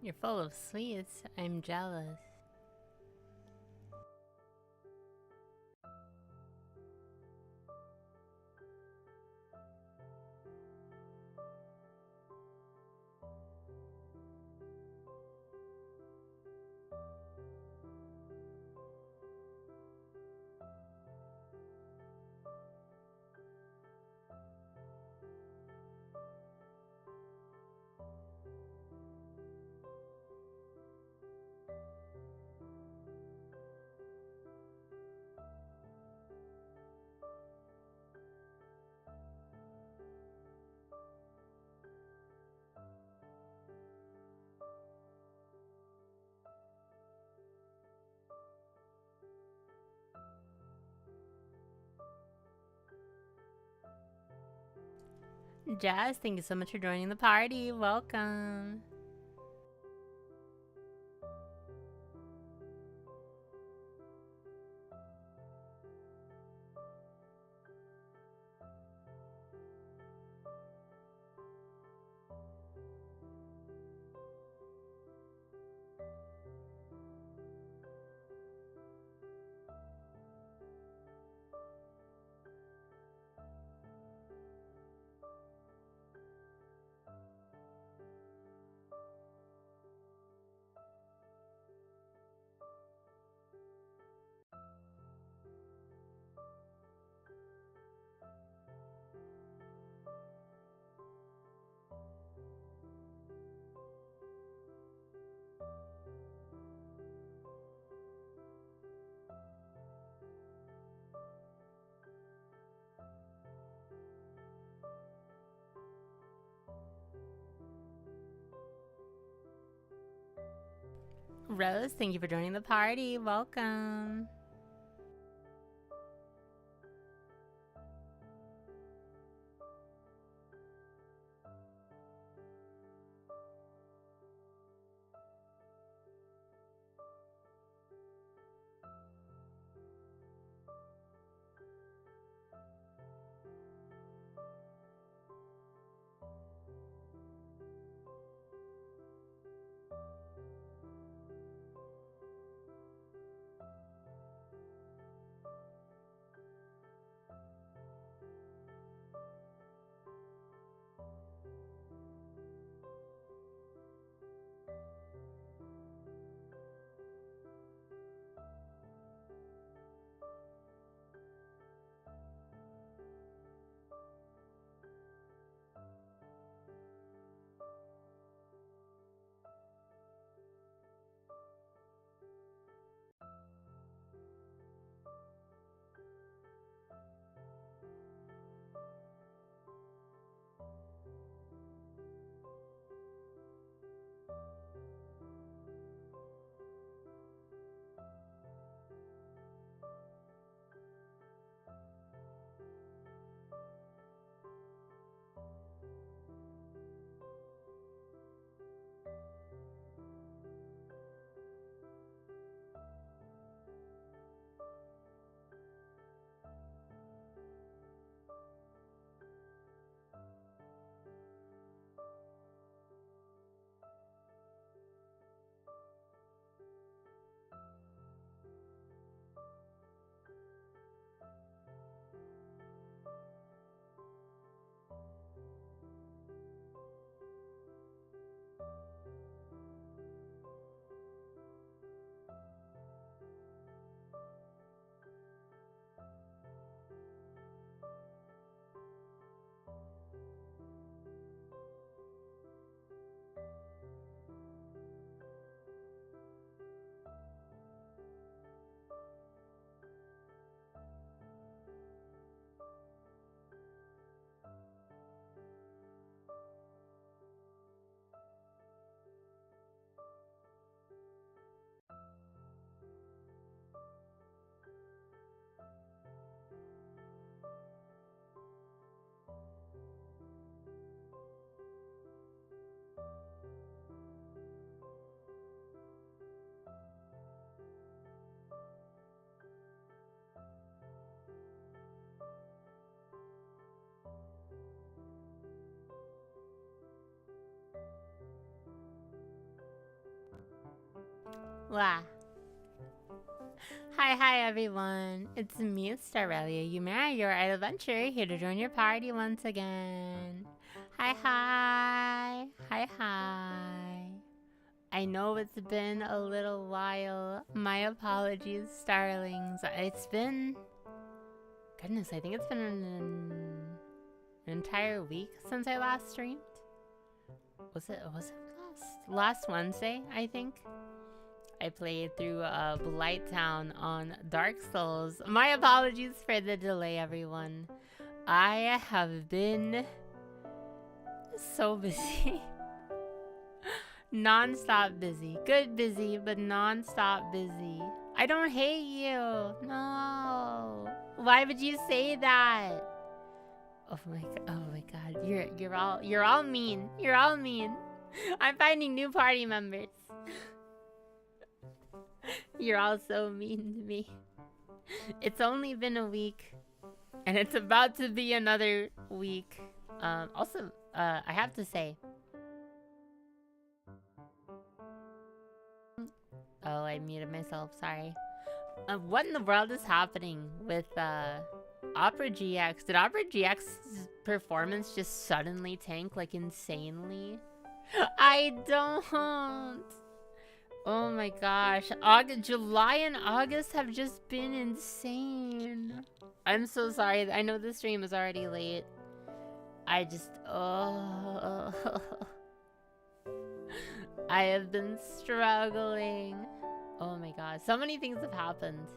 You're full of sweets. I'm jealous. Jazz, thank you so much for joining the party. Welcome. Rose, thank you for joining the party. Welcome. Wah. Hi everyone. It's me, Starelia Yumera, your idolventurer, here to join your party once again. Hi. I know it's been a little while. My apologies, starlings. It's been... Goodness, I think it's been an entire week since I last streamed. Was it last Wednesday, I think? I played through Blighttown on Dark Souls. My apologies for the delay, everyone. I have been so busy. Non-stop busy. Good busy, but non-stop busy. I don't hate you. No. Why would you say that? Oh my god. You're all mean. You're all mean. I'm finding new party members. You're all so mean to me. It's only been a week, and it's about to be another week. Also, I have to say... Oh, I muted myself, sorry. What in the world is happening with Opera GX? Did Opera GX's performance just suddenly tank, like, insanely? I don't... Oh my gosh. July and August have just been insane. I'm so sorry. I know the stream is already late. I just... Oh. I have been struggling. Oh my god. So many things have happened.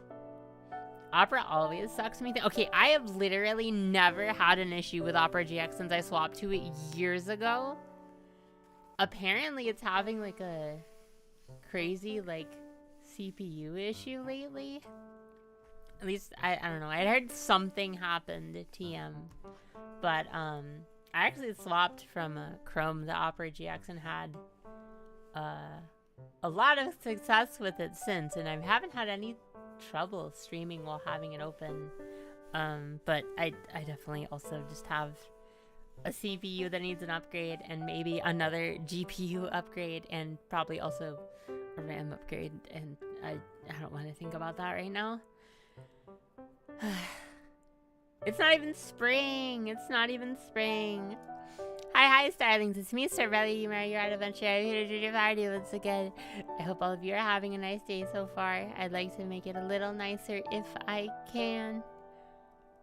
Opera always sucks me. Okay, I have literally never had an issue with Opera GX since I swapped to it years ago. Apparently it's having like a... crazy like CPU issue lately. At least I don't know. I heard something happened at TM, but I actually swapped from Chrome to Opera GX and had a lot of success with it since, and I haven't had any trouble streaming while having it open. But I definitely also just have a CPU that needs an upgrade, and maybe another GPU upgrade, and probably also a RAM upgrade, and I don't want to think about that right now. It's not even spring. It's not even spring. Hi, starlings. It's me, Starelia Yumera, your idolventurer. I'm here to do your party once again. I hope all of you are having a nice day so far. I'd like to make it a little nicer if I can.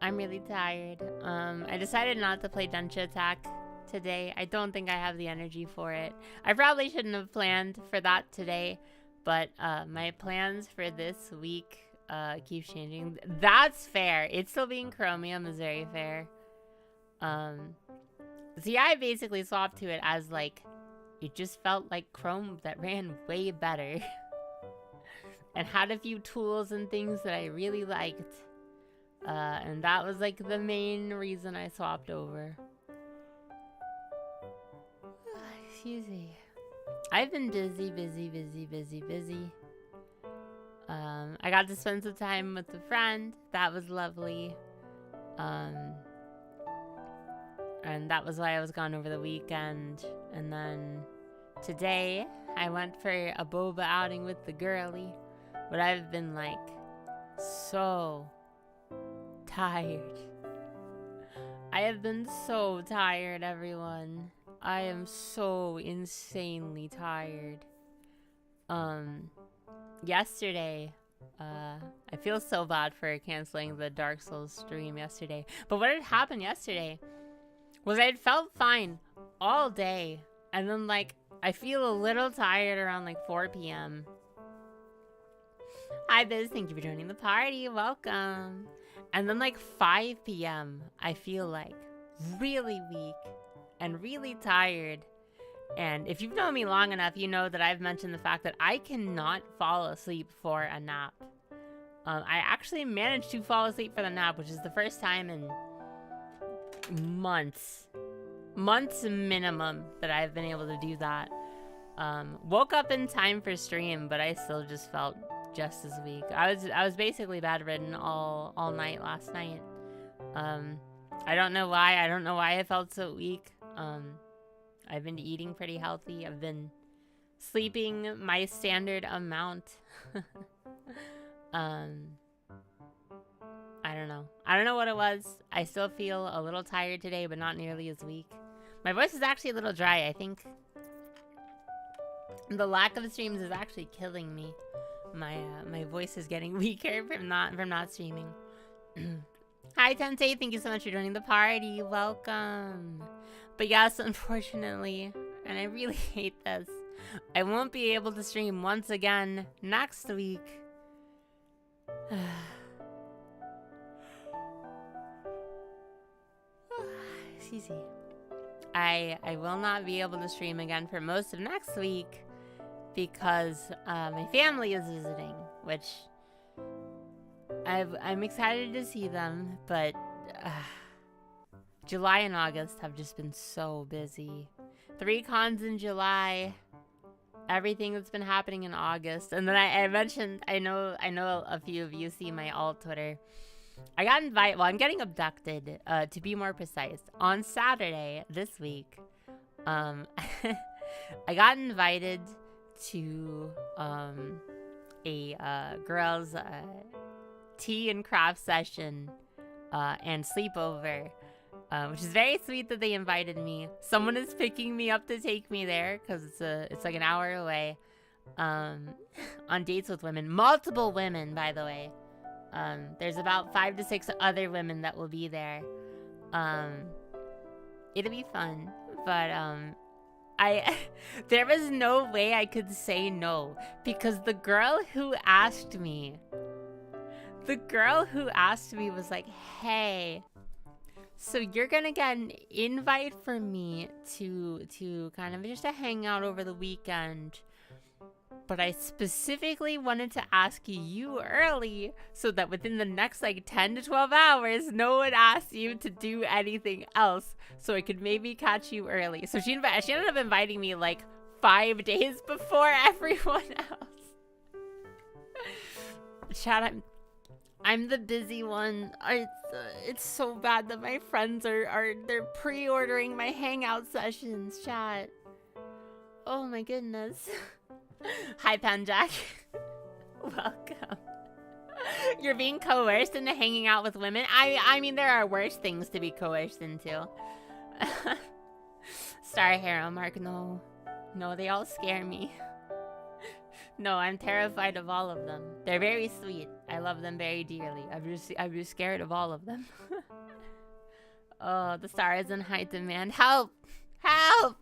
I'm really tired. I decided not to play Densha Attack today. I don't think I have the energy for it. I probably shouldn't have planned for that today, but my plans for this week keep changing. That's fair. It's still being Chromium is very fair. See, I basically swapped to it as like, it just felt like Chrome that ran way better and had a few tools and things that I really liked. And that was like the main reason I swapped over. Excuse me. I've been busy. I got to spend some time with a friend. That was lovely. And that was why I was gone over the weekend. And then today, I went for a boba outing with the girlie. But I've been like so tired. I have been so tired, everyone. I am so insanely tired. Yesterday, I feel so bad for canceling the Dark Souls stream yesterday. But what had happened yesterday was I had felt fine all day. And then, like, I feel a little tired around, like, 4 p.m. Hi, Biz. Thank you for joining the party. Welcome. And then, like, 5 p.m., I feel, like, really weak and really tired. And if you've known me long enough, you know that I've mentioned the fact that I cannot fall asleep for a nap. I actually managed to fall asleep for the nap, which is the first time in months minimum that I've been able to do that. Woke up in time for stream, but I still just felt just as weak. I was basically bedridden all night last night. I don't know why. I don't know why I felt so weak. I've been eating pretty healthy. I've been sleeping my standard amount. I don't know. I don't know what it was. I still feel a little tired today, but not nearly as weak. My voice is actually a little dry, I think. The lack of streams is actually killing me. My voice is getting weaker from not streaming. Hi Tensei, thank you so much for joining the party. Welcome. But yes, unfortunately, and I really hate this, I won't be able to stream once again next week. Excuse me. I will not be able to stream again for most of next week because my family is visiting, which I'm excited to see them, but July and August have just been so busy. 3 cons in July, everything that's been happening in August, and then I mentioned, I know a few of you see my alt Twitter. I got invited, well, I'm getting abducted, to be more precise. On Saturday this week, I got invited to a girls' tea and craft session and sleepover, which is very sweet that they invited me. Someone is picking me up to take me there because it's like an hour away, on dates with women. Multiple women, by the way. There's about 5 to 6 other women that will be there. It'll be fun, but there was no way I could say no because the girl who asked me was like, hey, so you're gonna get an invite from me to kind of just to hang out over the weekend, but I specifically wanted to ask you early so that within the next like 10 to 12 hours, no one asks you to do anything else, so I could maybe catch you early. So she ended up inviting me like 5 days before everyone else. Chat, I'm the busy one. It's so bad that my friends they're pre-ordering my hangout sessions, chat. Oh my goodness. Hi, Panjack. Welcome. You're being coerced into hanging out with women? I mean, there are worse things to be coerced into. Star Hero, Mark, no. No, they all scare me. No, I'm terrified of all of them. They're very sweet. I love them very dearly. I'm just scared of all of them. Oh, the star is in high demand. Help! Help!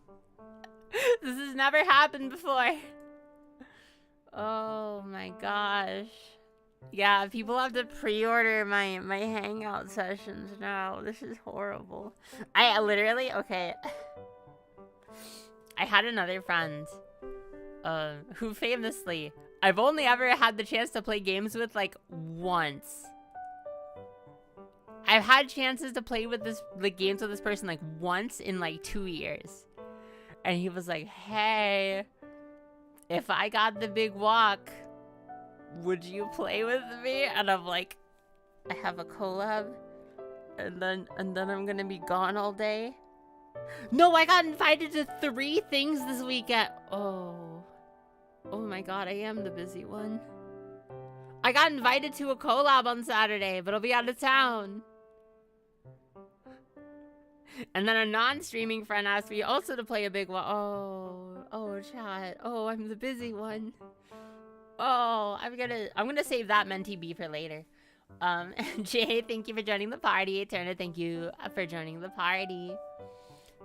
This has never happened before. Oh my gosh. Yeah, people have to pre-order my hangout sessions now. This is horrible. I literally, okay. I had another friend who famously, I've only ever had the chance to play games with like once. I've had chances to play with games with this person like once in like 2 years. And he was like, hey, if I got the big walk, would you play with me? And I'm like, I have a collab, and then I'm gonna be gone all day. No, I got invited to 3 things this weekend. Oh my god, I am the busy one. I got invited to a collab on Saturday, but I'll be out of town. And then a non-streaming friend asked me also to play a big one. Oh, chat. Oh, I'm the busy one. Oh, I'm gonna save that mentee B for later. Jay, thank you for joining the party. Turner, thank you for joining the party.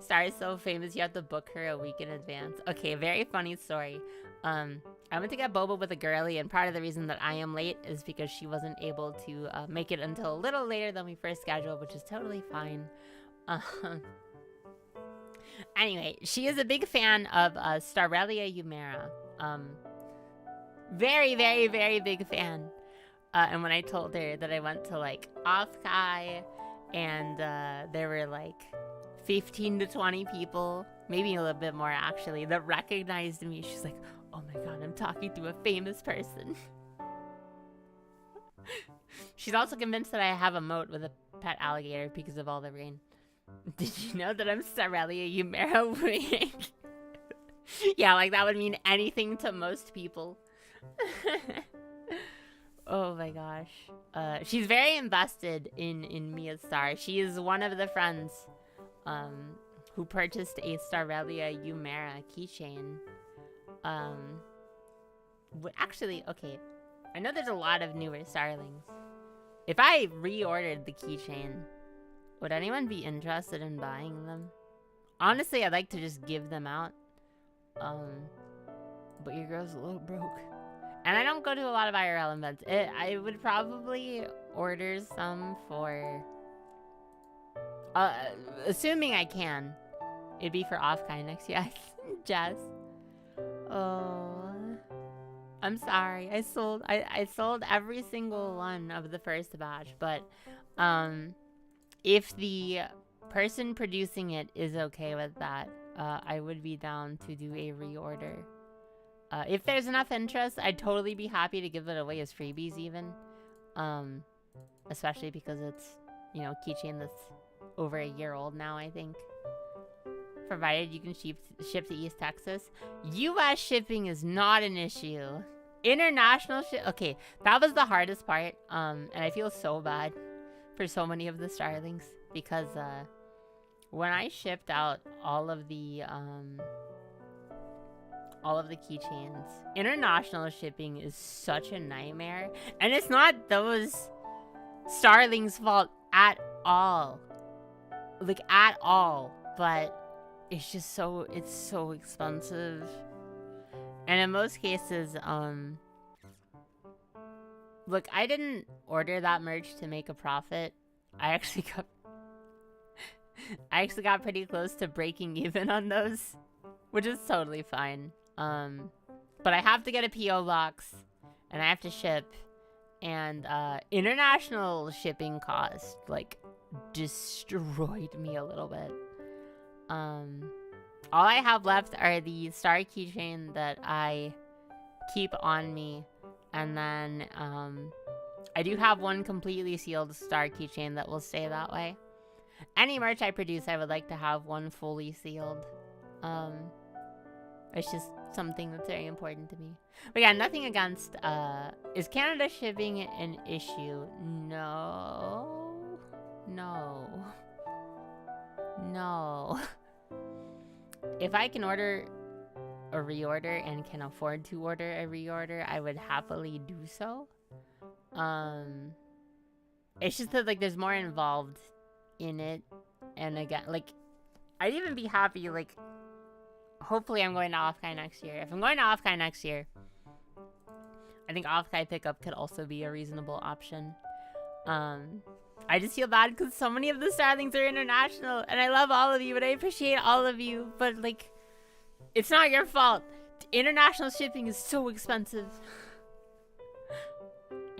Star is so famous, you have to book her a week in advance. Okay, very funny story. I went to get boba with a girly, and part of the reason that I am late is because she wasn't able to make it until a little later than we first scheduled, which is totally fine. Anyway, she is a big fan of Starelia Yumera. Very, very, very big fan. And when I told her that I went to like Offkai and there were like 15 to 20 people, maybe a little bit more actually, that recognized me, she's like, oh my god, I'm talking to a famous person. She's also convinced that I have a moat with a pet alligator because of all the rain. Did you know that I'm Starelia Yumera? Yeah, like that would mean anything to most people. Oh my gosh. She's very invested in Mia's star. She is one of the friends who purchased a Starelia Yumera keychain. Actually, okay. I know there's a lot of newer starlings. If I reordered the keychain, would anyone be interested in buying them? Honestly, I'd like to just give them out. But your girl's a little broke. And I don't go to a lot of IRL events. I would probably order some for... assuming I can. It'd be for Offkai next year. Jess. Oh... I'm sorry. I sold every single one of the first batch, but if the person producing it is okay with that, I would be down to do a reorder. If there's enough interest, I'd totally be happy to give it away as freebies even. Especially because it's, you know, keychain that's over a year old now, I think. Provided you can ship to East Texas. US shipping is not an issue. International ship. Okay, that was the hardest part. And I feel so bad for so many of the starlings because when I shipped out all of the keychains, international shipping is such a nightmare, and it's not those starlings' fault at all, like at all. But it's just so expensive. And in most cases, look, I didn't order that merch to make a profit. I actually got pretty close to breaking even on those, which is totally fine. But I have to get a PO box, and I have to ship, and international shipping cost like destroyed me a little bit. All I have left are the star keychain that I keep on me. And then I do have one completely sealed star keychain that will stay that way. Any merch I produce, I would like to have one fully sealed. It's just something that's very important to me. But yeah, nothing against... is Canada shipping an issue? No. No. No. If I can order a reorder and can afford to order a reorder, I would happily do so. It's just that, like, there's more involved in it. And again, like, I'd even be happy, like, hopefully I'm going to Offkai next year. If I'm going to Offkai next year, I think Offkai pickup could also be a reasonable option. I just feel bad because so many of the starlings are international, and I love all of you, and I appreciate all of you, but, like, it's not your fault. International shipping is so expensive.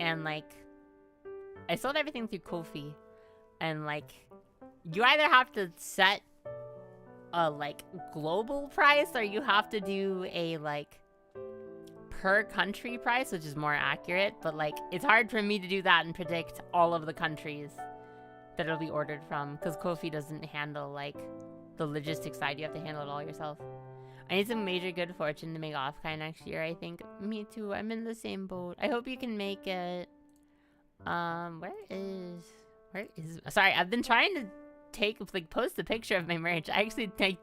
And, like, I sold everything through Ko-fi, and, like, you either have to set a, like, global price, or you have to do a, like, per country price, which is more accurate, but, like, it's hard for me to do that and predict all of the countries that it'll be ordered from, because Ko-fi doesn't handle, like, the logistics side. You have to handle it all yourself. I need some major good fortune to make Offkai next year, I think. Me too. I'm in the same boat. I hope you can make it. Where is... Sorry, I've been trying to post a picture of my merch. I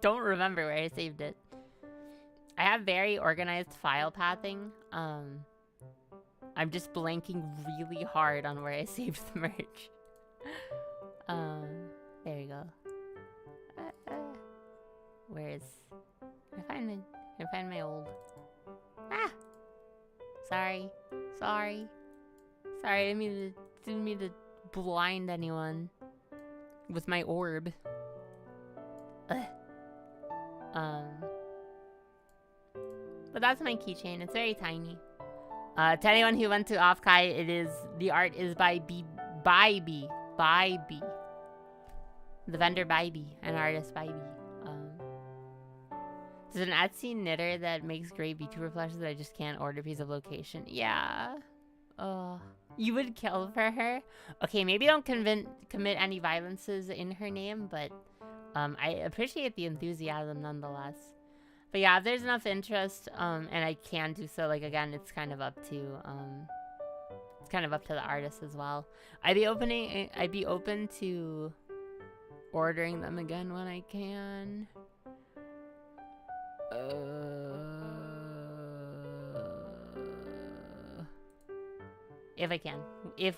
don't remember where I saved it. I have very organized file pathing. I'm just blanking really hard on where I saved the merch. There you go. Where's... Can I find my old... Ah! Sorry. I didn't mean to blind anyone with my orb. But that's my keychain. It's very tiny. To anyone who went to Offkai, the art is by B. The vendor Bybee, an artist Bybee. There's an Etsy knitter that makes great VTuber plushes that I just can't order because of location. Yeah. Oh. You would kill for her? Okay, maybe don't commit any violences in her name, but I appreciate the enthusiasm nonetheless. But yeah, if there's enough interest, and I can do so, like, again, it's kind of up to the artist as well. I'd be open to ordering them again when I can.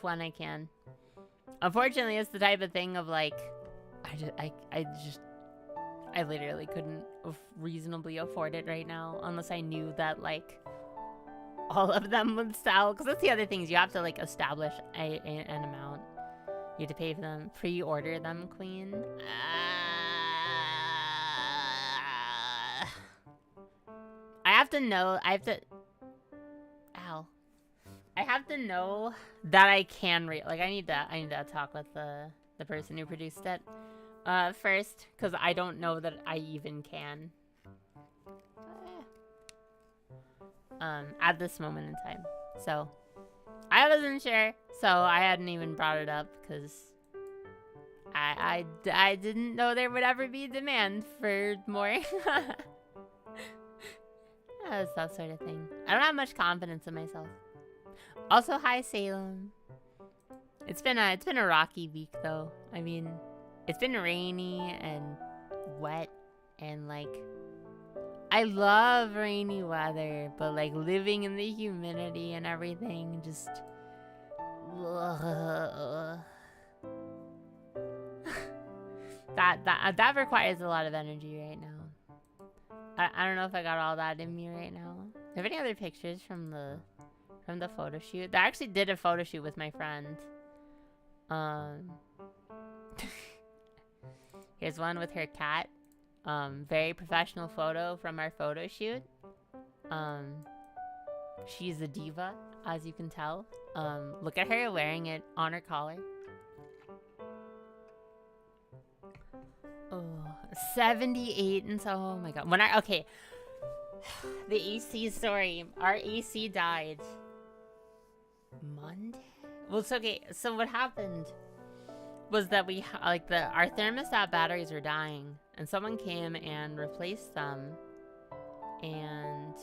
When I can. Unfortunately, it's the type of thing of like, I literally couldn't reasonably afford it right now unless I knew that like all of them would sell. Because that's the other things, you have to like establish an amount. You have to pay for them, pre-order them, queen. I have to know that I can read. Like I need to talk with the person who produced it first, because I don't know that I even can at this moment in time. So I wasn't sure, so I hadn't even brought it up because I didn't know there would ever be demand for more. That's that sort of thing. I don't have much confidence in myself. Also, hi Salem. It's been a rocky week though. I mean, it's been rainy and wet and like I love rainy weather, but like living in the humidity and everything just that requires a lot of energy right now. I don't know if I got all that in me right now. Do you have any other pictures from the photo shoot? I actually did a photo shoot with my friend. Here's one with her cat. Very professional photo from our photo shoot. She's a diva, as you can tell. Look at her wearing it on her collar. Oh, 78 and so, oh my god. The AC story. Our AC died Monday? Well, it's okay. So what happened was that our thermostat batteries were dying, and someone came and replaced them. And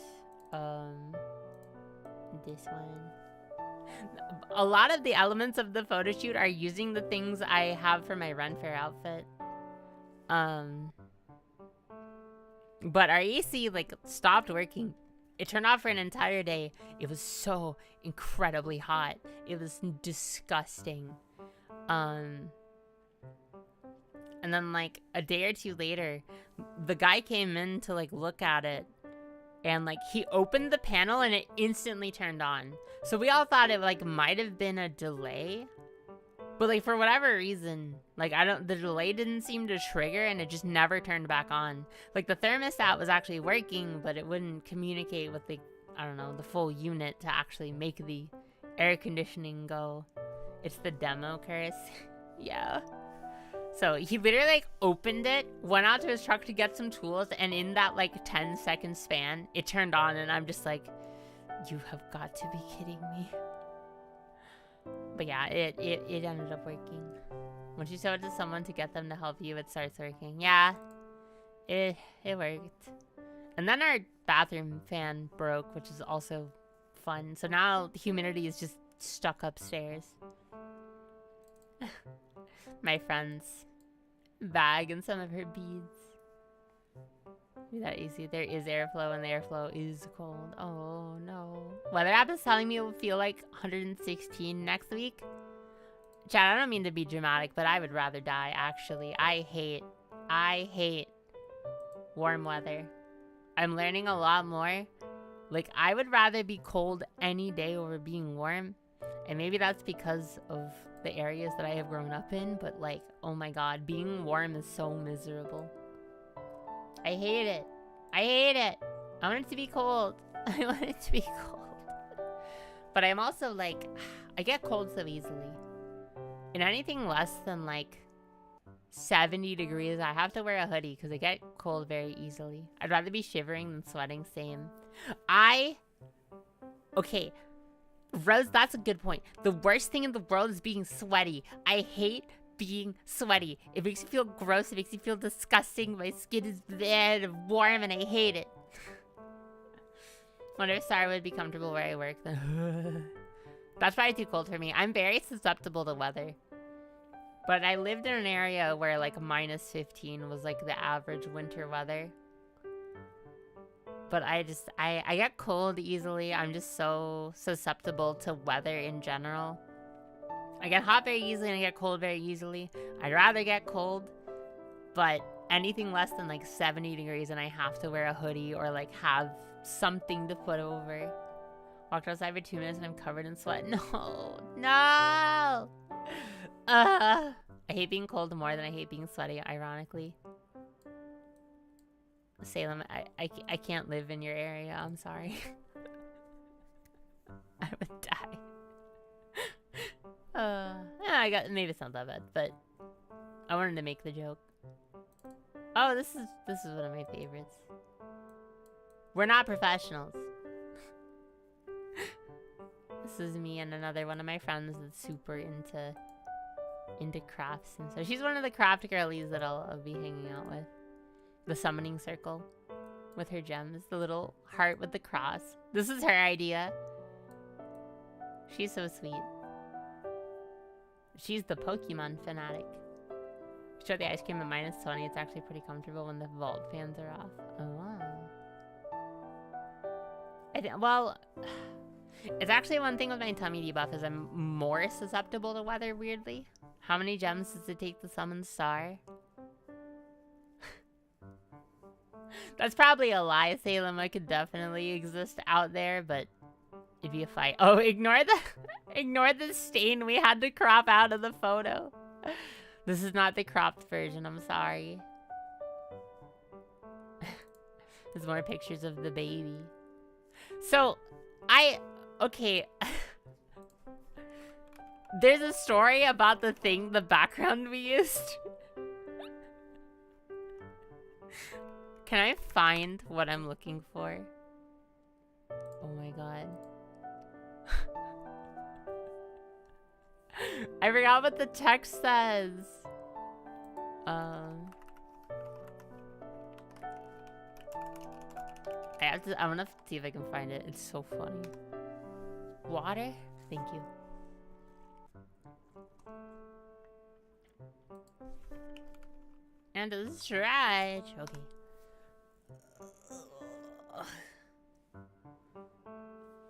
this one. A lot of the elements of the photo shoot are using the things I have for my Ren Fair outfit. But our AC like stopped working. It turned off for an entire day. It was so incredibly hot. It was disgusting. And then like a day or two later, the guy came in to like look at it, and like he opened the panel and it instantly turned on. So we all thought it like might have been a delay. But like for whatever reason, like the delay didn't seem to trigger and it just never turned back on. Like the thermostat was actually working, but it wouldn't communicate with the full unit to actually make the air conditioning go. It's the demo curse. Yeah. So he literally like opened it, went out to his truck to get some tools, and in that like 10-second span, it turned on, and I'm just like, you have got to be kidding me. But yeah, it ended up working. Once you show it to someone to get them to help you, it starts working. Yeah, it worked. And then our bathroom fan broke, which is also fun. So now the humidity is just stuck upstairs. My friend's bag and some of her beads. That easy. There is airflow, and the airflow is cold. Oh no. Weather app is telling me it will feel like 116 next week. Chad, I don't mean to be dramatic, but I would rather die, actually. I hate warm weather. I'm learning a lot more. Like, I would rather be cold any day over being warm. And maybe that's because of the areas that I have grown up in. But like, oh my god, being warm is so miserable. I hate it. I want it to be cold. I want it to be cold. But I'm also like, I get cold so easily. And anything less than like 70 degrees, I have to wear a hoodie because I get cold very easily. I'd rather be shivering than sweating, same. Okay, Rose, that's a good point. The worst thing in the world is being sweaty. I hate being sweaty. It makes me feel gross. It makes me feel disgusting. My skin is bad and warm, and I hate it. Wonder if Star would be comfortable where I work then. That's probably too cold for me. I'm very susceptible to weather. But I lived in an area where like -15 was like the average winter weather. But I get cold easily. I'm just so susceptible to weather in general. I get hot very easily and I get cold very easily. I'd rather get cold, but anything less than like 70 degrees and I have to wear a hoodie or like have something to put over. Walked outside for 2 minutes and I'm covered in sweat. No, no. I hate being cold more than I hate being sweaty, ironically. Salem, I can't live in your area. I'm sorry. I would die. Yeah, maybe it's not that bad, but I wanted to make the joke. Oh, this is one of my favorites. We're not professionals. This is me and another one of my friends that's super into crafts, and so she's one of the craft girlies that I'll be hanging out with. The summoning circle with her gems, the little heart with the cross. This is her idea. She's so sweet. She's the Pokemon fanatic. Show the ice cream at -20. It's actually pretty comfortable when the vault fans are off. Oh wow. Well, it's actually one thing with my tummy debuff is I'm more susceptible to weather, weirdly. How many gems does it take to summon Star? That's probably a lie, Salem. I could definitely exist out there, but it'd be a fight. Oh, ignore the stain we had to crop out of the photo. This is not the cropped version, I'm sorry. There's more pictures of the baby. So, okay. There's a story about the background we used. Can I find what I'm looking for? Oh my god. I forgot what the text says. I'm gonna see if I can find it. It's so funny. Water? Thank you. And a stretch. Okay.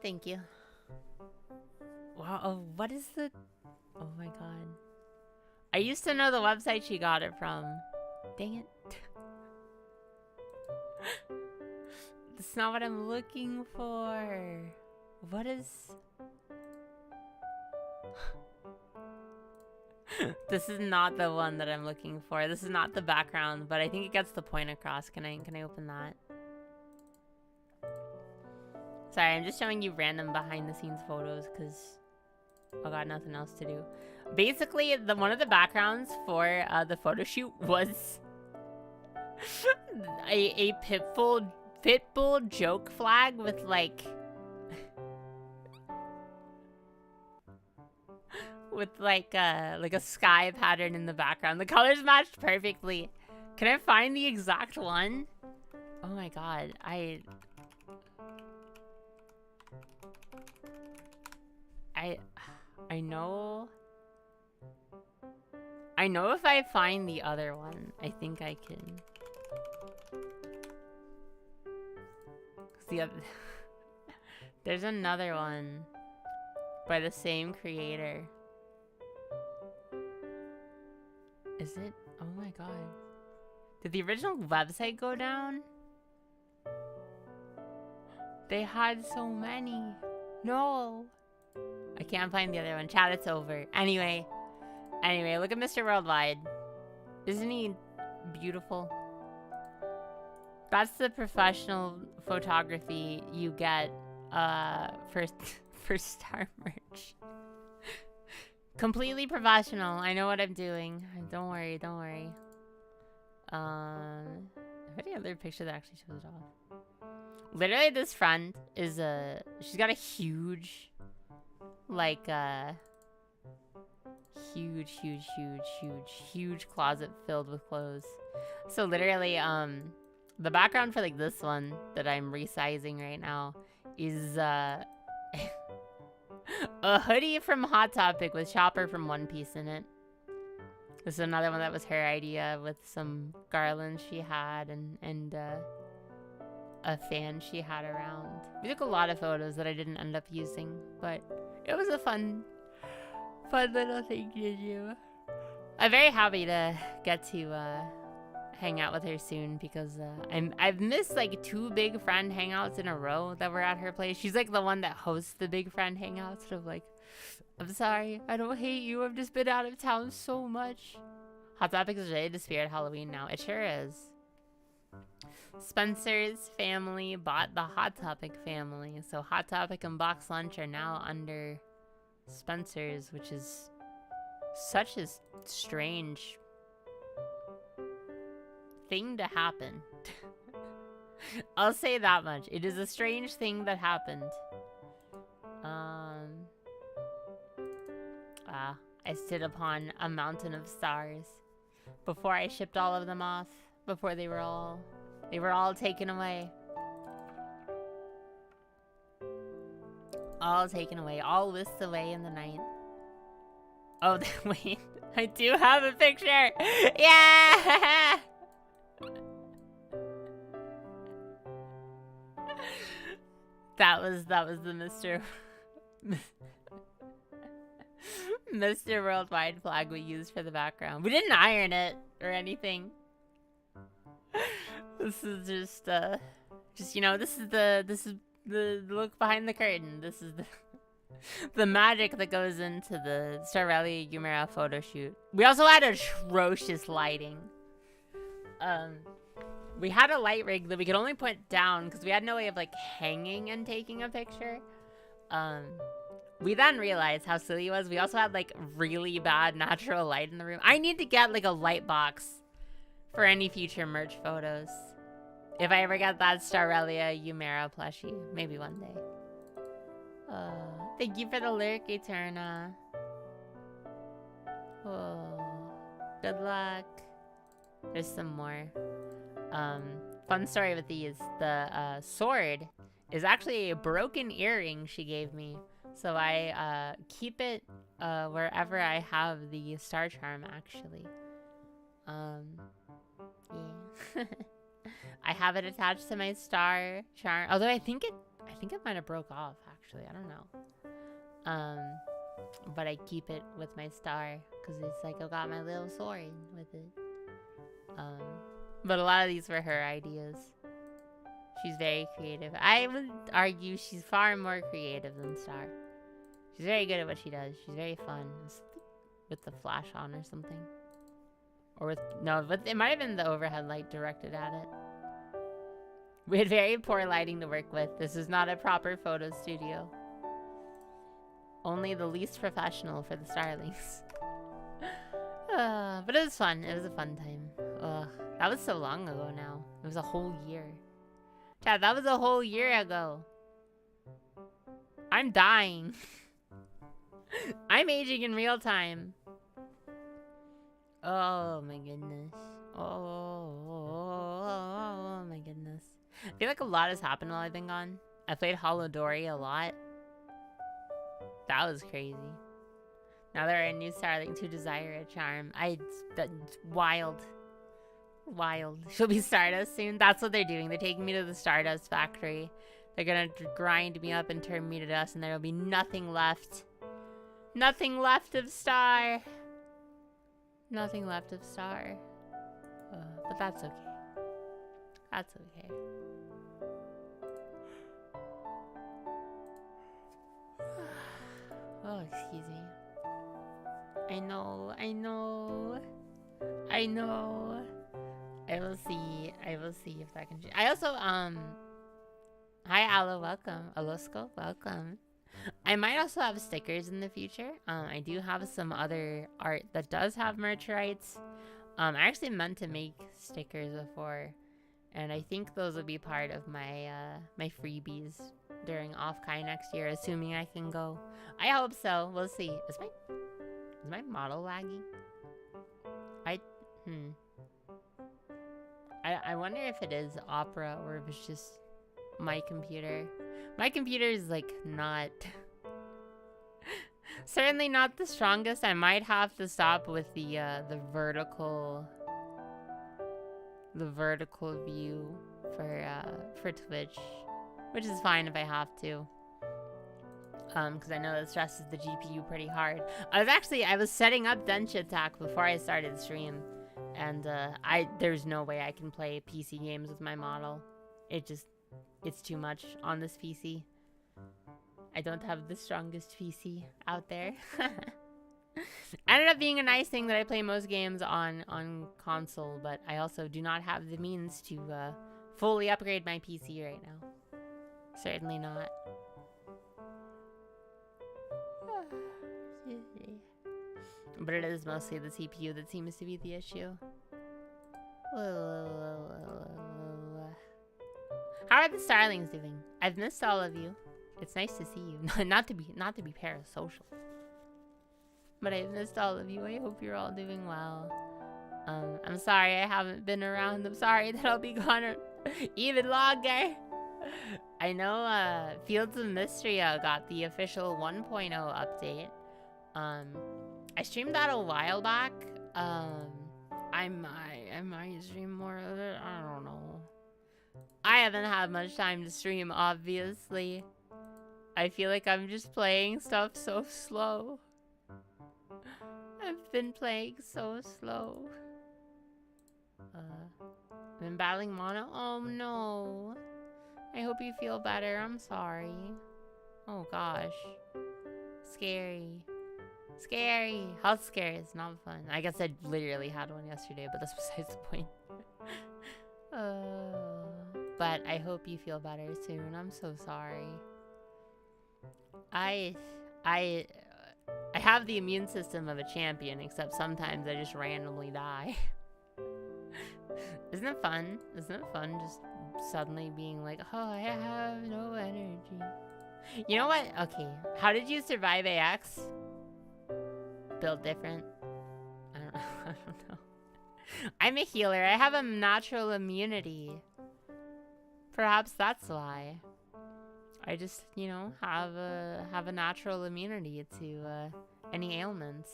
Thank you. Wow, oh, what is the... Oh my god. I used to know the website she got it from. Dang it. That's not what I'm looking for. What is... This is not the one that I'm looking for. This is not the background, but I think it gets the point across. Can I open that? Sorry, I'm just showing you random behind the scenes photos because I got nothing else to do. Basically, one of the backgrounds for the photo shoot was a Pitbull joke flag with like a sky pattern in the background. The colors matched perfectly. Can I find the exact one? Oh my god, I know if I find the other one, I think I can. There's another one by the same creator. Is it? Oh my god. Did the original website go down? They had so many. No. I can't find the other one. Chat, it's over. Anyway, look at Mr. Worldwide. Isn't he beautiful? That's the professional photography you get for Star merch. Completely professional. I know what I'm doing. Don't worry, don't worry. Any other picture that actually shows it off? Literally, this friend is she's got a huge, like, huge closet filled with clothes. So literally, the background for like this one that I'm resizing right now is a hoodie from Hot Topic with Chopper from One Piece in it. This is another one that was her idea with some garlands she had and a fan she had around. We took a lot of photos that I didn't end up using, but it was a fun little thing to do. I'm very happy to get to hang out with her soon because I've missed like 2 big friend hangouts in a row that were at her place. She's like the one that hosts the big friend hangouts. So I'm like, I'm sorry, I don't hate you. I've just been out of town so much. Hot Topic is ready to spirit Halloween now. It sure is. Spencer's family bought the Hot Topic family, so Hot Topic and Box Lunch are now under Spencer's, which is such a strange thing to happen. I'll say that much. It is a strange thing that happened. I stood upon a mountain of stars before I shipped all of them off, before they were all taken away. All taken away, all whisked away in the night. Oh, wait, I do have a picture. Yeah. That was the Mr. Worldwide flag we used for the background. We didn't iron it or anything. This is just you know, this is the look behind the curtain. This is the magic that goes into the Starelia Yumera photo shoot. We also had atrocious lighting. We had a light rig that we could only put down because we had no way of like hanging and taking a picture. We then realized how silly it was. We also had like really bad natural light in the room. I need to get like a light box for any future merch photos. If I ever get that Starelia Yumera plushie. Maybe one day. Thank you for the lyric, Eterna. Oh, good luck. There's some more. Fun story with these. The sword is actually a broken earring she gave me. So I keep it wherever I have the star charm, actually. Yeah. I have it attached to my star charm. Although I think it might have broke off, actually. I don't know. But I keep it with my star because it's like I got my little sword with it. But a lot of these were her ideas. She's very creative. I would argue she's far more creative than Star. She's very good at what she does. She's very fun. With the flash on or something. Or with... No, but it might have been the overhead light directed at it. We had very poor lighting to work with. This is not a proper photo studio. Only the least professional for the Starlings. But it was fun. It was a fun time. That was so long ago now. It was a whole year. Chad, that was a whole year ago. I'm dying. I'm aging in real time. Oh my goodness. Oh my goodness. I feel like a lot has happened while I've been gone. I played Holodori a lot. That was crazy. Now there are a new Starlings who desire a charm. That's wild. Wild. She'll be Stardust soon. That's what they're doing. They're taking me to the Stardust factory. They're gonna grind me up and turn me to dust, and there will be nothing left. Nothing left of Star. Nothing left of Star. But that's okay. That's okay. Oh, excuse me. I know. I will see if that can change. I also, hi, Aloe, welcome. Alosco, welcome. I might also have stickers in the future. I do have some other art that does have merch rights. I actually meant to make stickers before, and I think those will be part of my my freebies during Off-Kai next year, assuming I can go. I hope so. We'll see. Is my model lagging? I wonder if it is Opera or if it's just my computer. My computer is like not... certainly not the strongest. I might have to stop with the vertical view for Twitch, which is fine if I have to. Because I know that stresses the GPU pretty hard. I was setting up Denshi Attack before I started stream, and there's no way I can play PC games with my model. It's too much on this PC. I don't have the strongest PC out there. Ended up being a nice thing that I play most games on console, but I also do not have the means to fully upgrade my PC right now. Certainly not. But it is mostly the CPU that seems to be the issue. How are the Starlings doing? I've missed all of you. It's nice to see you. not to be parasocial. But I've missed all of you. I hope you're all doing well. I'm sorry I haven't been around. I'm sorry that I'll be gone even longer. I know Fields of Mystery got the official 1.0 update. I streamed that a while back. I might stream more of it. I don't know. I haven't had much time to stream, obviously. I feel like I'm just playing stuff so slow. I've been playing so slow. I've been battling mono. Oh no. I hope you feel better. I'm sorry. Oh gosh. Scary. Scary. Health scare is not fun. I guess I literally had one yesterday, but that's besides the point. But I hope you feel better soon. I'm so sorry. I have the immune system of a champion, except sometimes I just randomly die. Isn't it fun? Isn't it fun just suddenly being like, oh, I have no energy? You know what? Okay. How did you survive AX? Built different? I don't know. I don't know. I'm a healer. I have a natural immunity. Perhaps that's why. I just, you know, have a natural immunity to any ailments.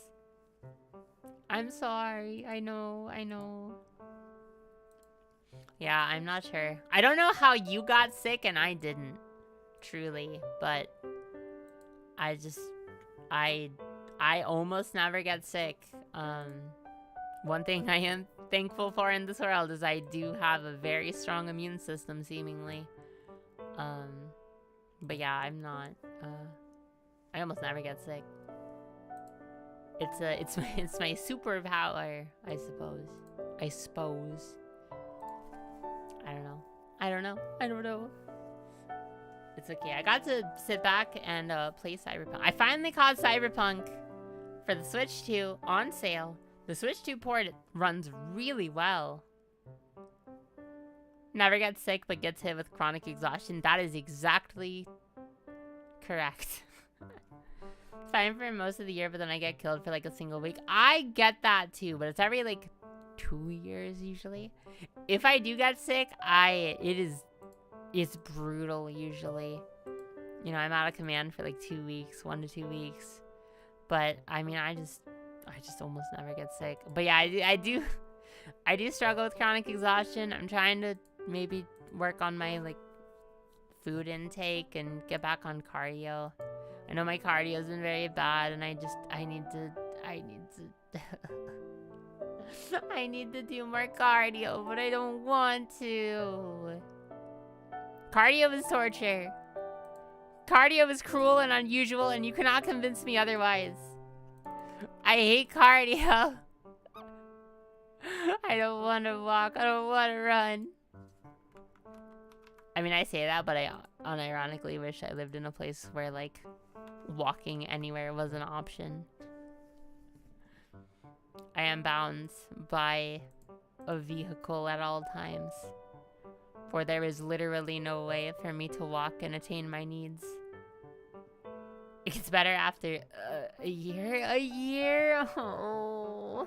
I'm sorry. I know. Yeah, I'm not sure. I don't know how you got sick and I didn't, truly, but I almost never get sick. One thing I am thankful for in this world is I do have a very strong immune system, seemingly. But yeah, I'm not. I almost never get sick. It's my superpower, I suppose. I don't know. It's okay. I got to sit back and play Cyberpunk. I finally caught Cyberpunk for the Switch 2 on sale. The Switch 2 port runs really well. Never gets sick, but gets hit with chronic exhaustion. That is exactly correct. It's fine for most of the year, but then I get killed for like a single week. I get that too, but it's every like 2 years usually. If I do get sick, it's brutal usually. You know, I'm out of command for like 2 weeks, 1 to 2 weeks. But I mean, I just almost never get sick. But yeah, I do struggle with chronic exhaustion. I'm trying to maybe work on my like food intake and get back on cardio. I know my cardio's been very bad, and I need to I need to do more cardio, but I don't want to. Cardio is torture. Cardio is cruel and unusual, and you cannot convince me otherwise. I hate cardio. I don't want to walk. I don't want to run. I mean, I say that, but I unironically wish I lived in a place where, like, walking anywhere was an option. I am bound by a vehicle at all times, for there is literally no way for me to walk and attain my needs. It gets better after a year. Oh.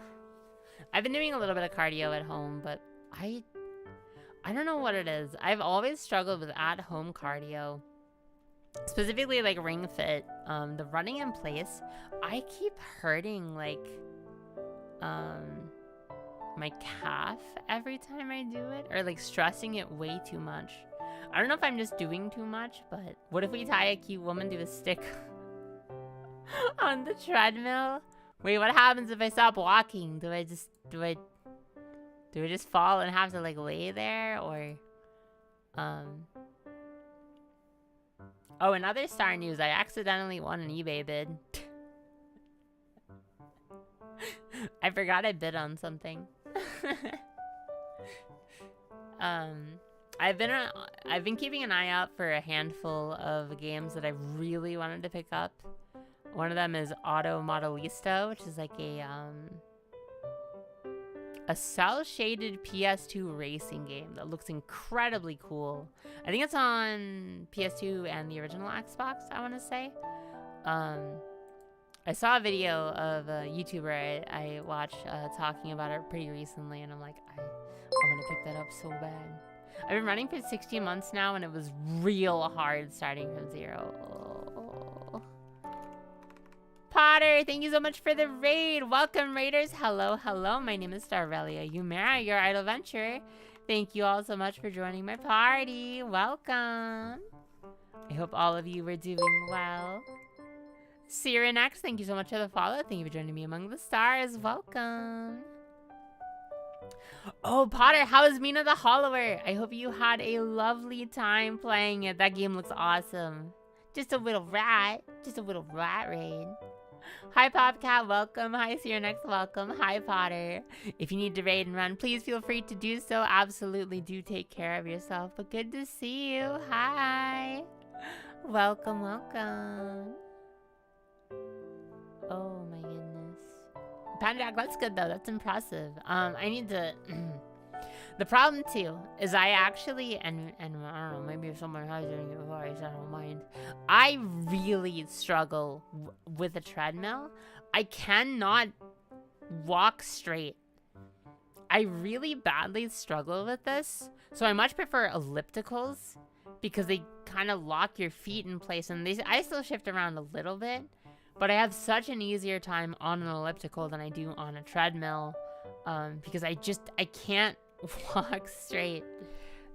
I've been doing a little bit of cardio at home, but I don't know what it is. I've always struggled with at-home cardio. specifically like Ring Fit, the running in place, I keep hurting like my calf every time I do it, or like stressing it way too much. I don't know if I'm just doing too much, but what if we tie a cute woman to a stick on the treadmill? Wait, what happens if I stop walking? Do I just fall and have to like lay there, or oh, another star news. I accidentally won an eBay bid. I forgot I bid on something. I've been keeping an eye out for a handful of games that I really wanted to pick up. One of them is Auto Modelista, which is like a cel-shaded PS2 racing game that looks incredibly cool. I think it's on PS2 and the original Xbox, I want to say. I saw a video of a YouTuber I watched talking about it pretty recently, and I'm like, I want to pick that up so bad. I've been running for 16 months now, and it was real hard starting from zero. Oh. Potter, thank you so much for the raid. Welcome, raiders. Hello, hello. My name is Starelia Yumera, your idolventurer. Thank you all so much for joining my party. Welcome. I hope all of you were doing well. Cyrenex, thank you so much for the follow. Thank you for joining me among the stars. Welcome. Oh, Potter, how is Mina the Hollower? I hope you had a lovely time playing it. That game looks awesome. Just a little rat. Just a little rat raid. Hi, Popcat. Welcome. Hi, Cyrenex. Welcome. Hi, Potter. If you need to raid and run, please feel free to do so. Absolutely do take care of yourself. But good to see you. Hi. Welcome, welcome. Oh, my goodness. Pandak, that's good though. That's impressive. I need to. The problem too is I actually and I don't know, maybe if someone has it before, I don't mind. I really struggle with a treadmill. I cannot walk straight. I really badly struggle with this. So I much prefer ellipticals because they kind of lock your feet in place, and I still shift around a little bit. But I have such an easier time on an elliptical than I do on a treadmill, because I can't walk straight.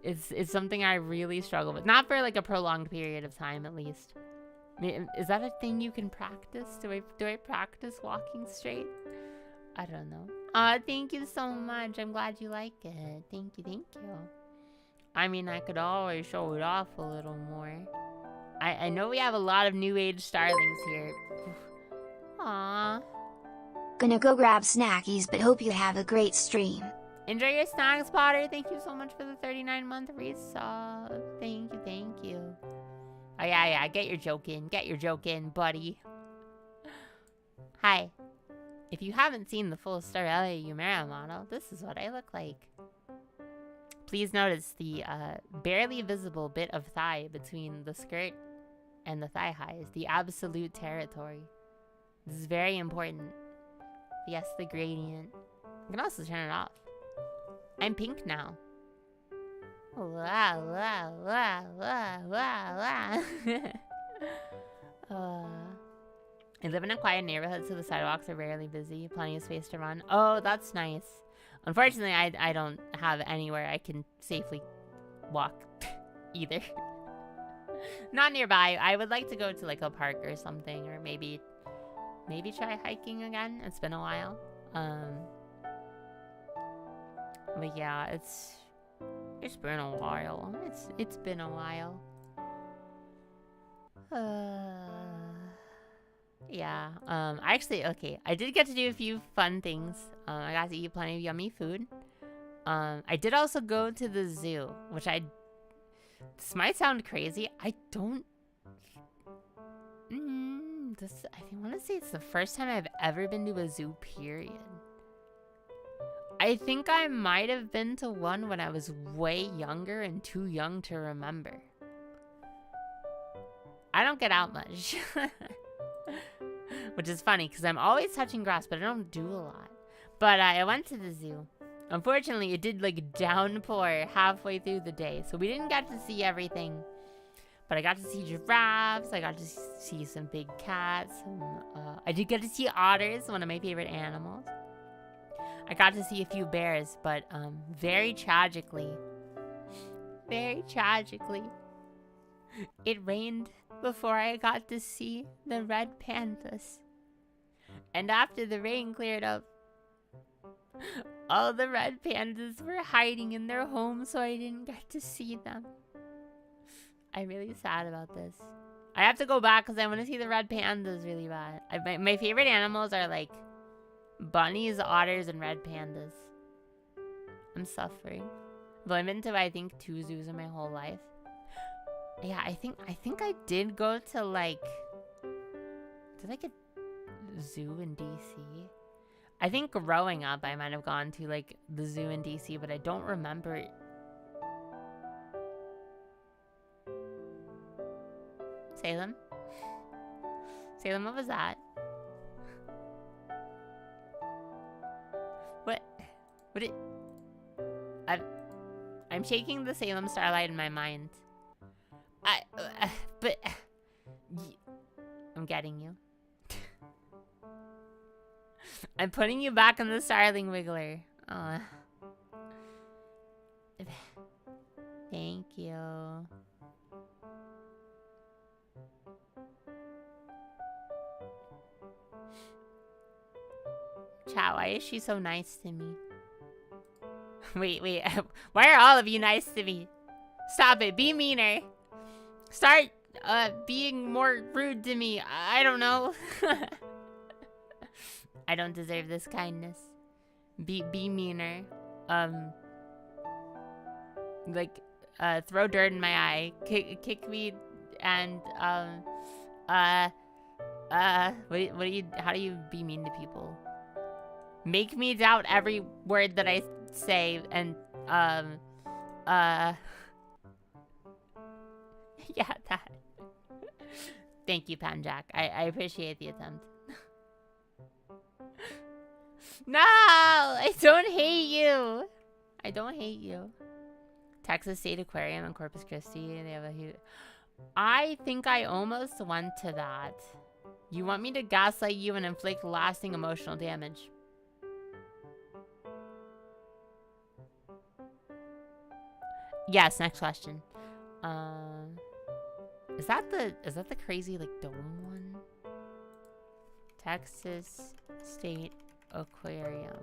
It's something I really struggle with. Not for like a prolonged period of time, at least. I mean, is that a thing you can practice? Do I practice walking straight? I don't know. Thank you so much. I'm glad you like it. Thank you, thank you. I mean, I could always show it off a little more. I know we have a lot of new age starlings here. Aww. Gonna go grab snackies, but hope you have a great stream. Enjoy your snacks, Potter. Thank you so much for the 39-month resub. Thank you, thank you. Oh, yeah. Get your joke in. Get your joke in, buddy. Hi. If you haven't seen the full Starelia Yumera model, this is what I look like. Please notice the barely visible bit of thigh between the skirt and the thigh highs, the absolute territory. This is very important. Yes, the gradient. You can also turn it off. I'm pink now. Wow, wow, wow, wow, wow, wow. I live in a quiet neighborhood, so the sidewalks are rarely busy. Plenty of space to run. Oh, that's nice. Unfortunately, I don't have anywhere I can safely walk either. Not nearby. I would like to go to like a park or something, or maybe try hiking again. It's been a while. But yeah, it's been a while. It's been a while. Yeah. I did get to do a few fun things. I got to eat plenty of yummy food. I did also go to the zoo, which this might sound crazy. I want to say it's the first time I've ever been to a zoo, period. I think I might have been to one when I was way younger and too young to remember. I don't get out much. Which is funny, because I'm always touching grass, but I don't do a lot. But I went to the zoo. Unfortunately, it did like downpour halfway through the day, so we didn't get to see everything. But I got to see giraffes. I got to see some big cats. I did get to see otters, one of my favorite animals. I got to see a few bears, but very tragically, it rained before I got to see the red pandas. And after the rain cleared up, all the red pandas were hiding in their homes, so I didn't get to see them. I'm really sad about this. I have to go back because I want to see the red pandas really bad. My favorite animals are like bunnies, otters, and red pandas. I'm suffering. Though I've been to, I think, 2 zoos in my whole life. Yeah, I think I did go to like a zoo in DC. I think growing up I might have gone to like the zoo in DC, but I don't remember it. Salem? Salem, what was that? What it... I'm shaking the Salem Starlight in my mind. But... I'm getting you. I'm putting you back in the Starling Wiggler. Thank you. Chat, why is she so nice to me? Wait. Why are all of you nice to me? Stop it. Be meaner. Start being more rude to me. I don't know. I don't deserve this kindness. Be meaner. Like, throw dirt in my eye. Kick me and, how do you be mean to people? Make me doubt every word that I say and, yeah, that. Thank you, Panjack. I appreciate the attempt. No! I don't hate you! I don't hate you. Texas State Aquarium in Corpus Christi. They have a huge... I think I almost went to that. You want me to gaslight you and inflict lasting emotional damage? Yes, next question. Is that the crazy like dome one? Texas State Aquarium.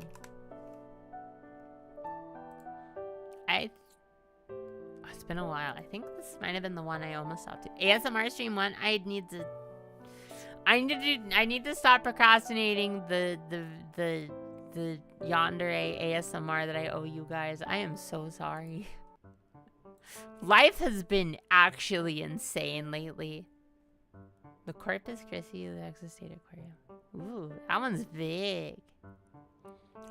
It's been a while. I think this might have been the one I almost stopped to. ASMR stream 1. I need to stop procrastinating the yandere ASMR that I owe you guys. I am so sorry. Life has been actually insane lately. The Corpus Christi, the Texas State Aquarium. Ooh, that one's big.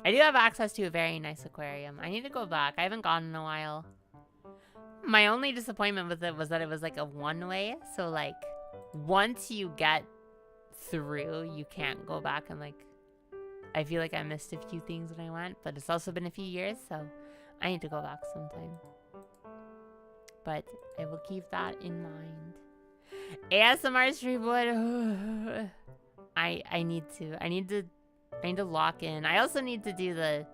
I do have access to a very nice aquarium. I need to go back. I haven't gone in a while. My only disappointment with it was that it was like a one-way. So like, once you get through, you can't go back and like... I feel like I missed a few things when I went. But it's also been a few years, so I need to go back sometime. But I will keep that in mind. ASMR stream would... I need to lock in. I also need to do the...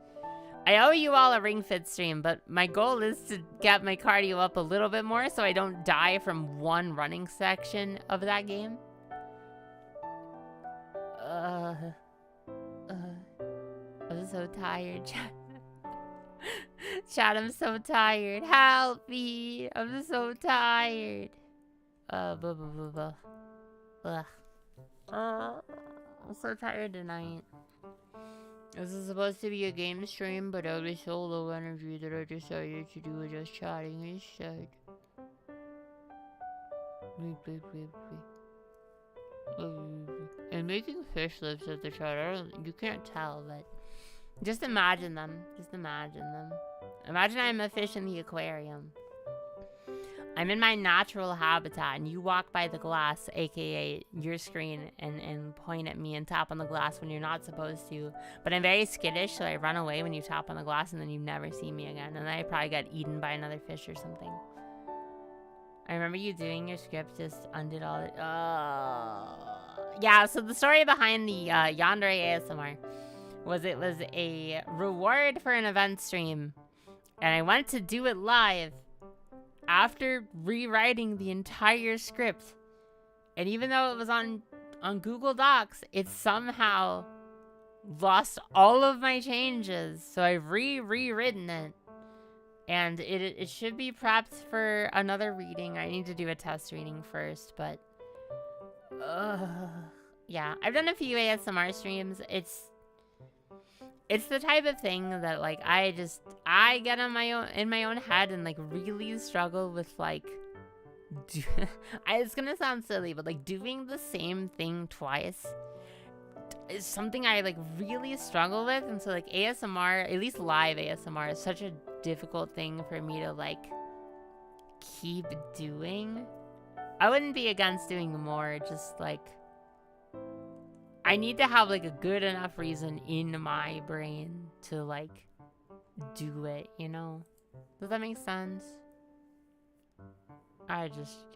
I owe you all a Ring Fit stream, but my goal is to get my cardio up a little bit more so I don't die from one running section of that game. I'm so tired, chat. Chat, I'm so tired. Help me. I'm so tired. I'm so tired tonight. This is supposed to be a game stream, but I was so low energy that I decided to do just chatting instead. And making fish lips at the chat. You can't tell, but just imagine them. Just imagine them. Imagine I'm a fish in the aquarium. I'm in my natural habitat, and you walk by the glass, aka your screen, and point at me and tap on the glass when you're not supposed to. But I'm very skittish, so I run away when you tap on the glass, and then you never see me again. And then I probably get eaten by another fish or something. I remember you doing your script, just undid all it. Yeah, so the story behind the Yandere ASMR was it was a reward for an event stream. And I went to do it live after rewriting the entire script. And even though it was on Google Docs, it somehow lost all of my changes. So I've rewritten it. And it should be prepped for another reading. I need to do a test reading first, but yeah, I've done a few ASMR streams. It's the type of thing that like I get in my own head and like really struggle with like it's gonna sound silly, but like doing the same thing twice is something I like really struggle with. And so like ASMR, at least live ASMR, is such a difficult thing for me to like keep doing. I wouldn't be against doing more, just like I need to have like a good enough reason in my brain to like do it, you know? Does that make sense?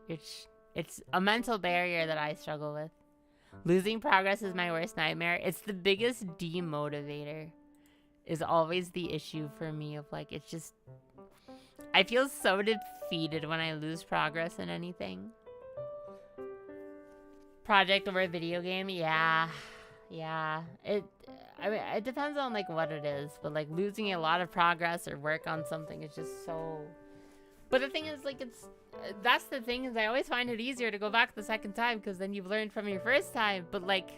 It's a mental barrier that I struggle with. Losing progress is my worst nightmare. It's the biggest demotivator, is always the issue for me of like, it's just, I feel so defeated when I lose progress in anything. Project or a video game, yeah. It depends on like what it is, but like losing a lot of progress or work on something is just so. But the thing is, like, that's the thing, is I always find it easier to go back the second time because then you've learned from your first time. But like,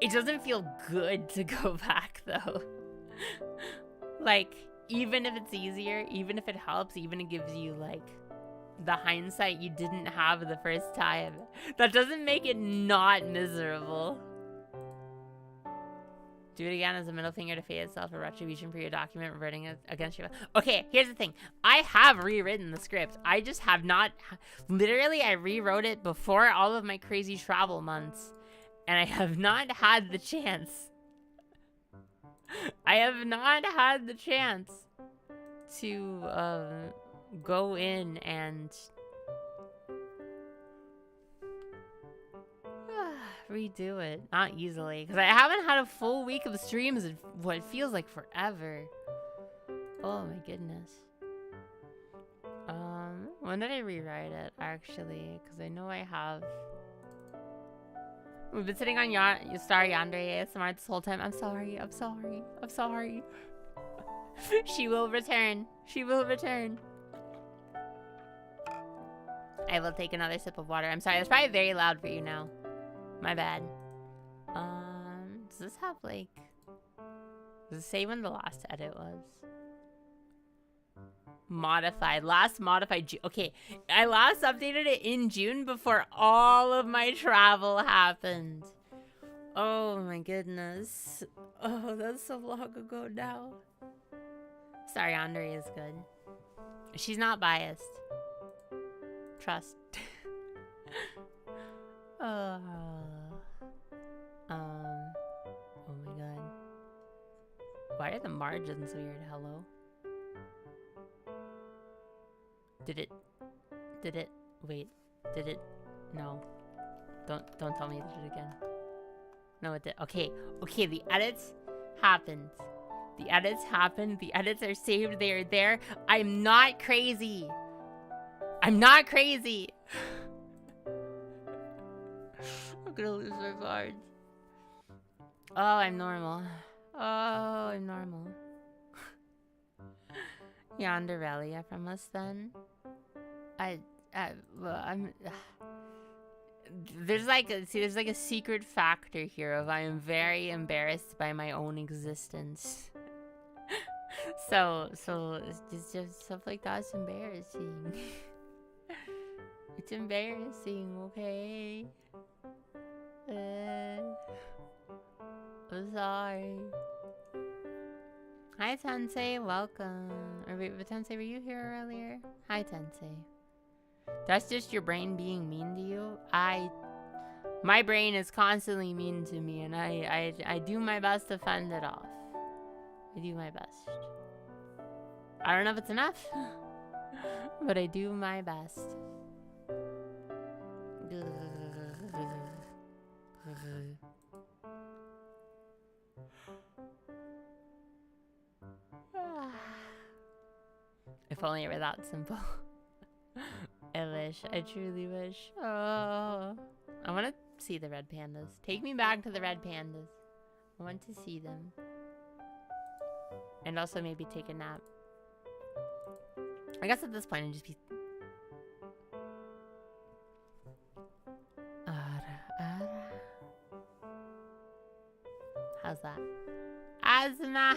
it doesn't feel good to go back though. Like, even if it's easier, even if it helps, even if it gives you like the hindsight you didn't have the first time, that doesn't make it not miserable. Do it again as a middle finger to fate itself, a retribution for your document reverting against you. Okay, here's the thing. I have rewritten the script. I just have not. Literally, I rewrote it before all of my crazy travel months, and I have not had the chance. I have not had the chance to go in and redo it. Not easily, because I haven't had a full week of streams in what feels like forever. Oh my goodness. When did I rewrite it, actually? Because I know I have. We've been sitting on Star Yandere ASMR this whole time. I'm sorry. She will return. I will take another sip of water. I'm sorry, that's probably very loud for you now. My bad. Does this have like... Does it say when the last edit was? Modified. Last modified okay, I last updated it in June before all of my travel happened. Oh my goodness. Oh, that's so long ago now. Sorry, Andre is good. She's not biased. Trust. Oh my god. Why are the margins weird? Hello? Did it? Wait. Did it? No. Don't tell me it did it again. No, it did. Okay, the edits happened. The edits happened. The edits are saved. They are there. I'm not crazy. I'm gonna lose my cards. Oh, I'm normal. Yanderelia from us then. There's like a secret factor here of I am very embarrassed by my own existence. so it's just stuff like that's embarrassing. It's embarrassing, okay? I'm sorry. Hi Tensei, welcome. Or wait, Tensei, were you here earlier? Hi Tensei. That's just your brain being mean to you? My brain is constantly mean to me, and I do my best to fend it off. I do my best. I don't know if it's enough, But I do my best. If only it were that simple. I wish. I truly wish. Oh. I want to see the red pandas. Take me back to the red pandas. I want to see them. And also maybe take a nap. I guess at this point I'd just be... How's that? Asma!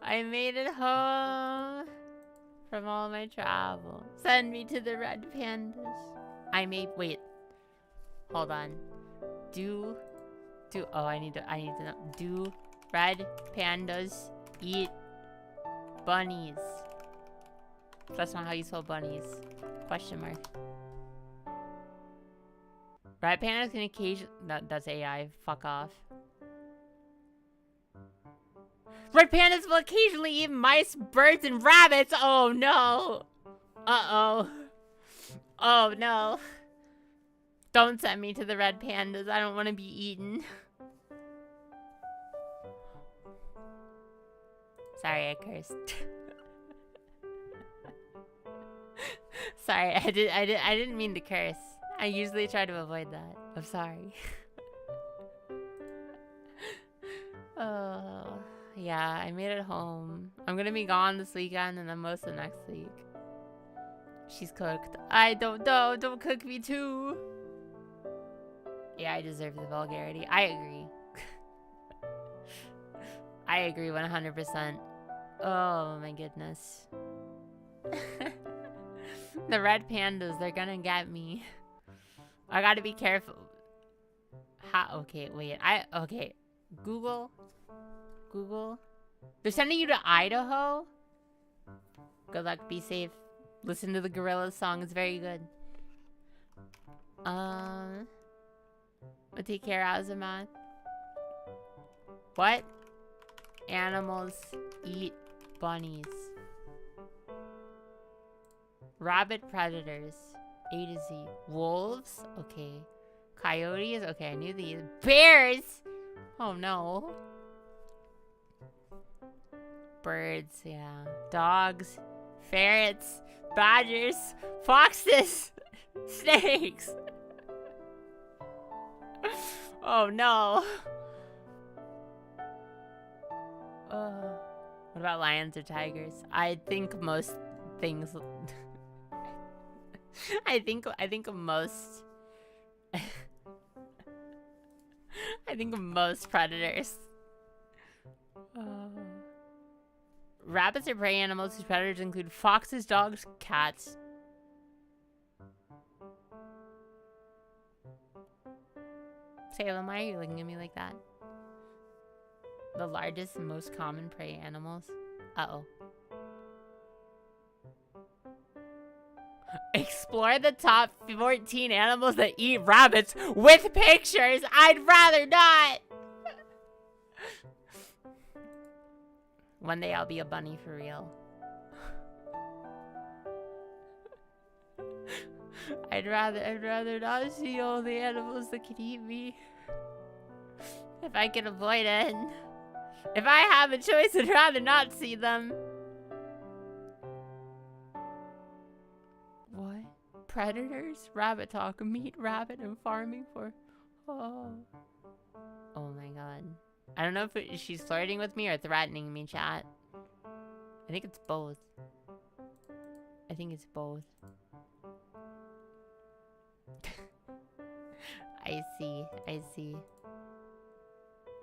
I made it home from all my travel. Send me to the red pandas. Wait. Hold on. I need to know. Do red pandas eat bunnies? That's not how you spell bunnies. Question mark. Red pandas can occasionally... That's AI. Fuck off. Red pandas will occasionally eat mice, birds, and rabbits. Oh no. Uh-oh. Oh no. Don't send me to the red pandas. I don't want to be eaten. Sorry, I cursed. Sorry, I didn't mean to curse. I usually try to avoid that. I'm sorry. Oh, yeah, I made it home. I'm gonna be gone this weekend and then most of next week. She's cooked. I don't know. Don't cook me too. Yeah, I deserve the vulgarity. I agree. I agree 100%. Oh my goodness. The red pandas, they're gonna get me. I gotta be careful. Okay, wait. Okay. Google. They're sending you to Idaho? Good luck, be safe. Listen to the Gorillaz song, it's very good. I'll take care, Azamat. What animals eat bunnies? Rabbit predators. A to Z. Wolves? Okay. Coyotes? Okay, I knew these. Bears! Oh no. Birds, yeah. Dogs. Ferrets. Badgers. Foxes. Snakes. Oh no. What about lions or tigers? I think most things... I think most... I think most predators. Rabbits are prey animals whose predators include foxes, dogs, cats. Salem, why are you looking at me like that? The largest and most common prey animals. Uh-oh. Explore the top 14 animals that eat rabbits with pictures. I'd rather not. One day I'll be a bunny for real. I'd rather not see all the animals that can eat me. If I can avoid it. If I have a choice, I'd rather not see them. What? Predators? Rabbit talk. Meat, rabbit, and farming for... Oh my god. I don't know if she's flirting with me or threatening me, chat. I think it's both. I think it's both. I see.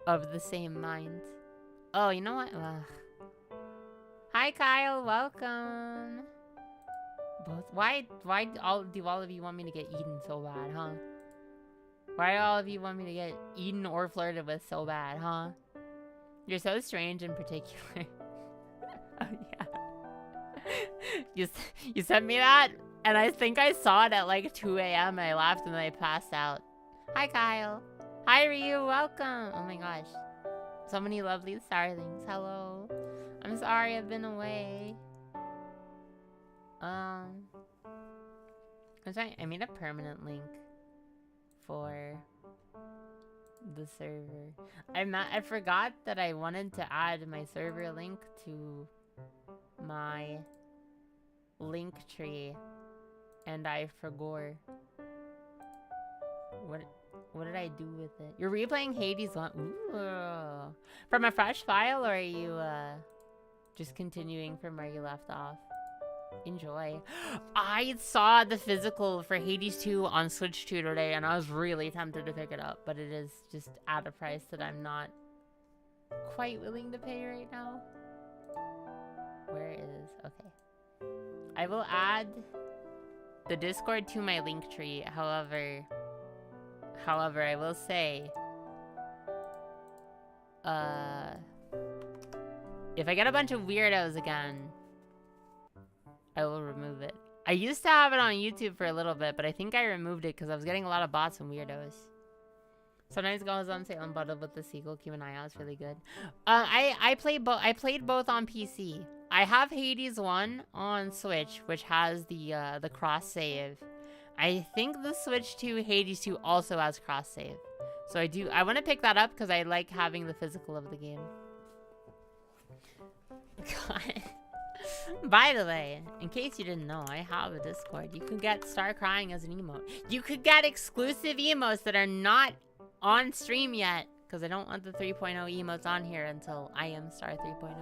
Of the same mind. Oh, you know what? Ugh. Hi, Kyle. Welcome. Both. Why do all of you want me to get eaten so bad, huh? Why do all of you want me to get eaten or flirted with so bad, huh? You're so strange in particular. Oh, yeah. You sent me that? And I think I saw it at like 2 a.m. I laughed and then I passed out. Hi, Kyle. Hi, Ryu. Welcome. Oh my gosh. So many lovely starlings. Hello. I'm sorry I've been away. I'm sorry, I made a permanent link for the server. I forgot that I wanted to add my server link to my link tree, and I forgot. What did I do with it? You're replaying Hades 1? Ooh. From a fresh file, or are you just continuing from where you left off? Enjoy. I saw the physical for Hades 2 on Switch 2 today, and I was really tempted to pick it up, but it is just at a price that I'm not quite willing to pay right now. Where is... Okay. I will add the Discord to my link tree. However, I will say, if I get a bunch of weirdos again, I will remove it. I used to have it on YouTube for a little bit, but I think I removed it because I was getting a lot of bots and weirdos. Sometimes it goes on sale and bundled with the sequel. Keep an eye out; it's really good. I played both on PC. I have Hades 1 on Switch, which has the cross save. I think the Switch 2 Hades 2 also has cross save. So I want to pick that up because I like having the physical of the game. God. By the way, in case you didn't know, I have a Discord. You can get Start Crying as an emote. You could get exclusive emotes that are not on stream yet, because I don't want the 3.0 emotes on here until I am Star 3.0.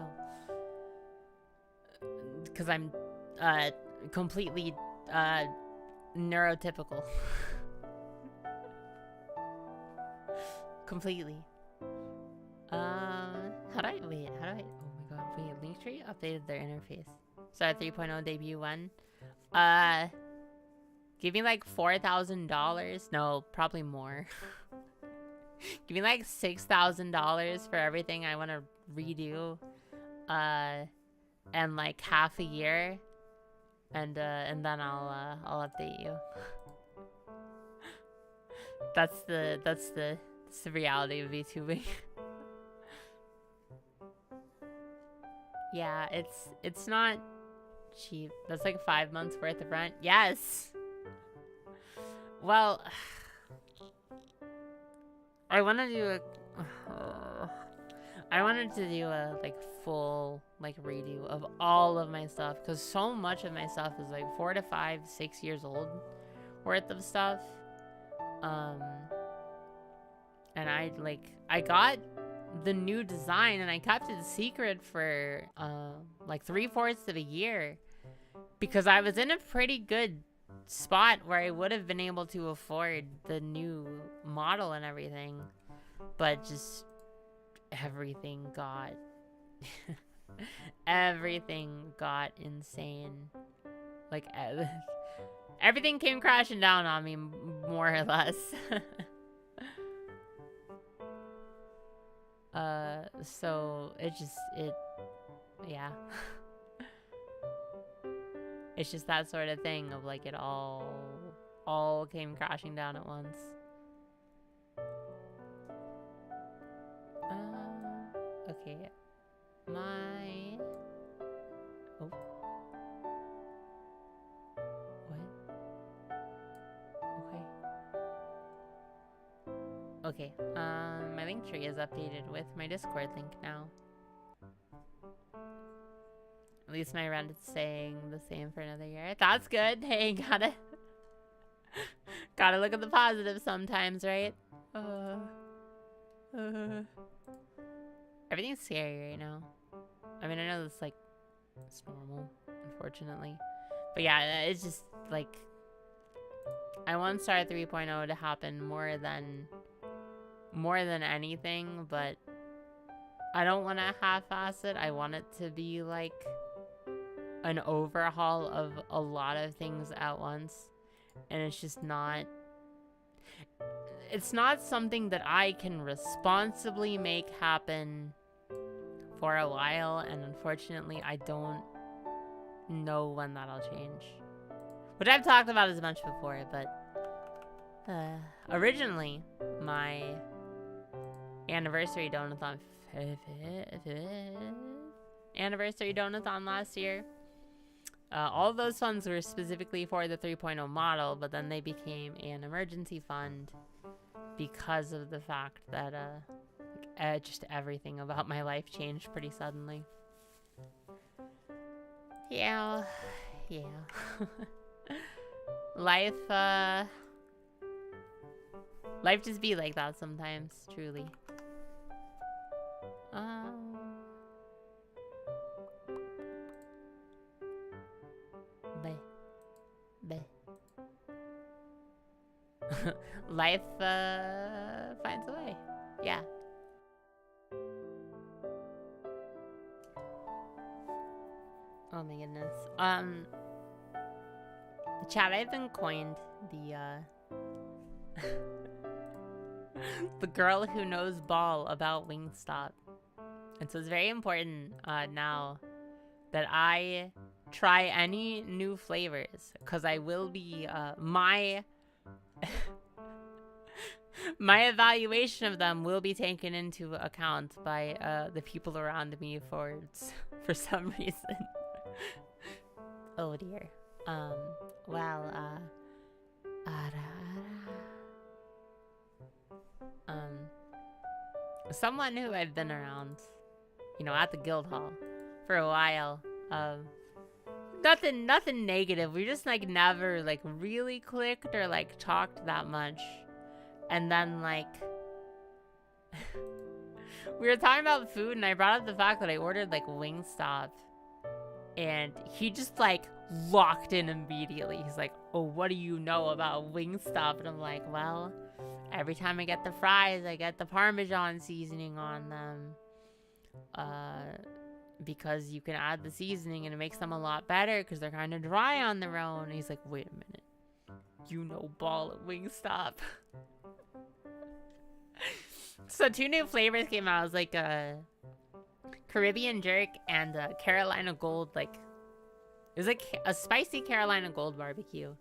Because I'm completely neurotypical. Completely. How do I, oh my god, wait, Linktree updated their interface. Star 3.0 debut when? Give me like $4,000. No, probably more. Give me like $6,000 for everything I want to redo. And like half a year. And then I'll update you. That's the reality of VTubing. Yeah, it's not cheap. That's like 5 months worth of rent. Yes. Well, I wanted to do a like full like redo of all of my stuff, because so much of my stuff is like 4 to 5, 6 years old worth of stuff. And I got the new design and I kept it secret for like 3/4 of a year, because I was in a pretty good spot where I would have been able to afford the new model and everything, but just everything got everything got insane. Like everything came crashing down on me, more or less. So yeah. It's just that sort of thing of like it all came crashing down at once. Okay. Oh. What? Okay. My link tree is updated with my Discord link now. At least my rent is staying the same for another year. That's good. Hey, gotta look at the positive sometimes, right? Everything's scary right now. I mean, I know it's like, it's normal, unfortunately. But yeah, it's just like, I want Star 3.0 to happen more than anything, but I don't want to half-ass it. I want it to be like an overhaul of a lot of things at once, and it's just not, it's not something that I can responsibly make happen for a while, and unfortunately I don't know when that'll change, which I've talked about as much before. But originally my anniversary donathon last year, All of those funds were specifically for the 3.0 model, but then they became an emergency fund because of the fact that just everything about my life changed pretty suddenly. Yeah. Life just be like that sometimes, truly. Life finds a way. Yeah. Oh my goodness. Chat, I've been coined the the girl who knows ball about Wingstop. And so it's very important now that I try any new flavors, because I will be my my evaluation of them will be taken into account by the people around me for some reason. Oh dear. Someone who I've been around, at the guild hall for a while. Nothing negative. We just never really clicked or talked that much. And then we were talking about food, and I brought up the fact that I ordered Wingstop, and he just locked in immediately. He's like, "Oh, what do you know about Wingstop?" And I'm like, "Well, every time I get the fries, I get the Parmesan seasoning on them. Because you can add the seasoning and it makes them a lot better because they're kind of dry on their own." And he's like, "Wait a minute. You know ball at Wingstop." So 2 new flavors came out. It was Caribbean jerk and Carolina Gold. It was a spicy Carolina Gold barbecue.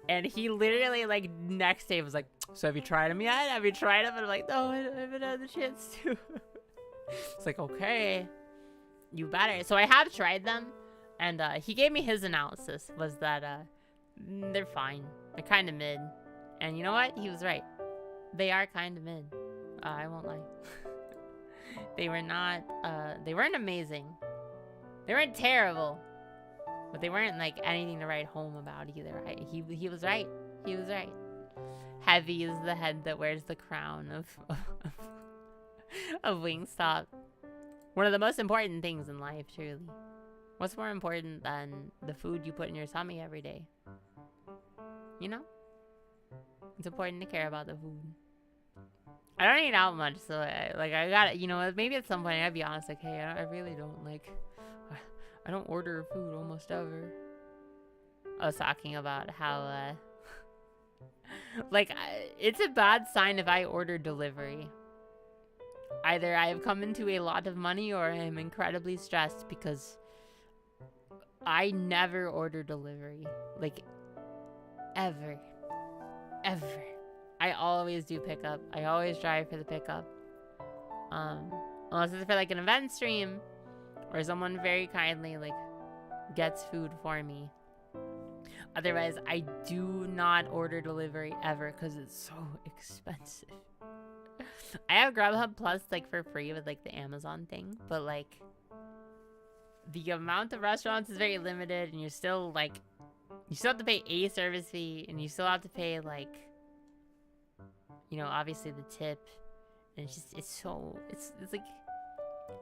And he literally next day was like, "So have you tried them yet? Have you tried them?" And I'm like, "No, I haven't had the chance to." It's like, "Okay, you better." So I have tried them, and he gave me his analysis was that they're fine. They're kind of mid. And you know what? He was right. They are kind of mid. I won't lie. They were not, they weren't amazing. They weren't terrible. But they weren't anything to write home about either. He was right. He was right. Heavy is the head that wears the crown of Wingstop. One of the most important things in life, truly. What's more important than the food you put in your tummy every day? It's important to care about the food. I don't eat out much, so I gotta, maybe at some point I gotta be honest, hey, I really don't I don't order food almost ever. I was talking about how, it's a bad sign if I order delivery. Either I have come into a lot of money or I am incredibly stressed, because I never order delivery. Ever. I always do pickup. I always drive for the pickup. Unless it's for an event stream or someone very kindly gets food for me. Otherwise, I do not order delivery ever because it's so expensive. I have Grubhub Plus for free with the Amazon thing, but the amount of restaurants is very limited, and you're still you still have to pay a service fee, and you still have to pay obviously the tip, and it's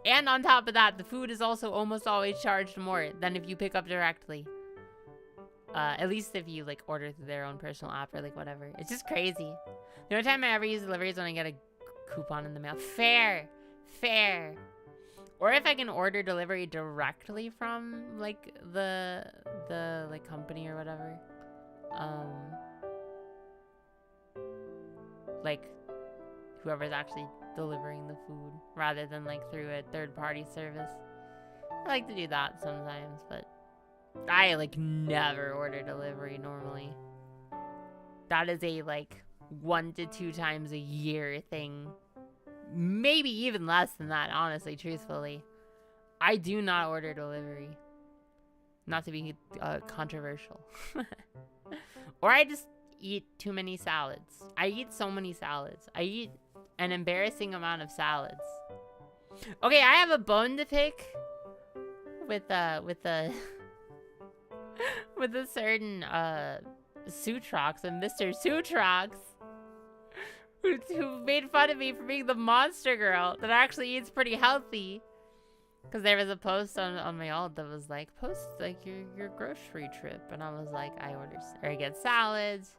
and on top of that, the food is also almost always charged more than if you pick up directly. At least if you order through their own personal app or whatever. It's just crazy. The only time I ever use delivery is when I get a coupon in the mail. Fair. Or if I can order delivery directly from the company or whatever. Whoever's actually delivering the food rather than through a third-party service. I like to do that sometimes, but I never order delivery normally. That is a 1 to 2 times a year thing. Maybe even less than that, honestly, truthfully. I do not order delivery. Not to be controversial. Or I just eat too many salads. I eat so many salads. I eat an embarrassing amount of salads. Okay, I have a bone to pick with with a certain Sutrox, and Mr. Sutrox, who made fun of me for being the monster girl that actually eats pretty healthy. Because there was a post on my alt that was like, post like your grocery trip, and I was like, I get salads,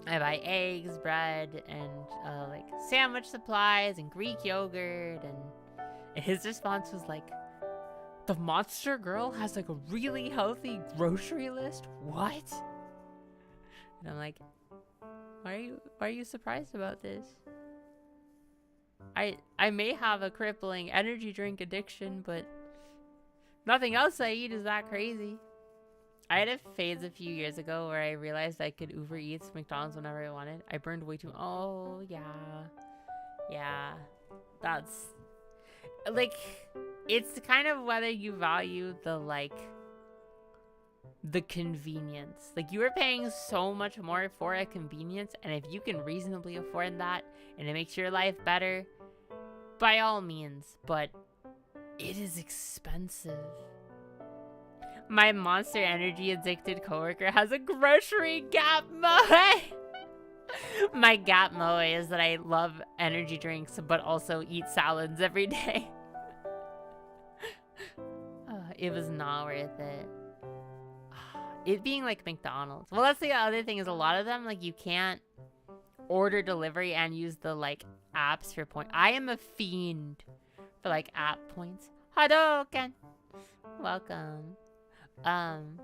I buy eggs, bread, and like sandwich supplies and Greek yogurt, and his response was like, the monster girl has like a really healthy grocery list? What? And I'm like, why are you surprised about this? I may have a crippling energy drink addiction, but nothing else I eat is that crazy. I had a phase a few years ago where I realized I could Uber Eats McDonald's whenever I wanted. I burned way too... Oh, yeah. Yeah. That's... Like, it's kind of whether you value the convenience. Like, you are paying so much more for a convenience, and if you can reasonably afford that, and it makes your life better, by all means, but it is expensive. My Monster Energy addicted coworker has a grocery gap moe. My gap moe is that I love energy drinks, but also eat salads every day. It was not worth it. It being like McDonald's. Well, that's the other thing, is a lot of them, like, you can't order delivery and use the like apps for point. I am a fiend for like app points. Hadouken. Welcome. I'm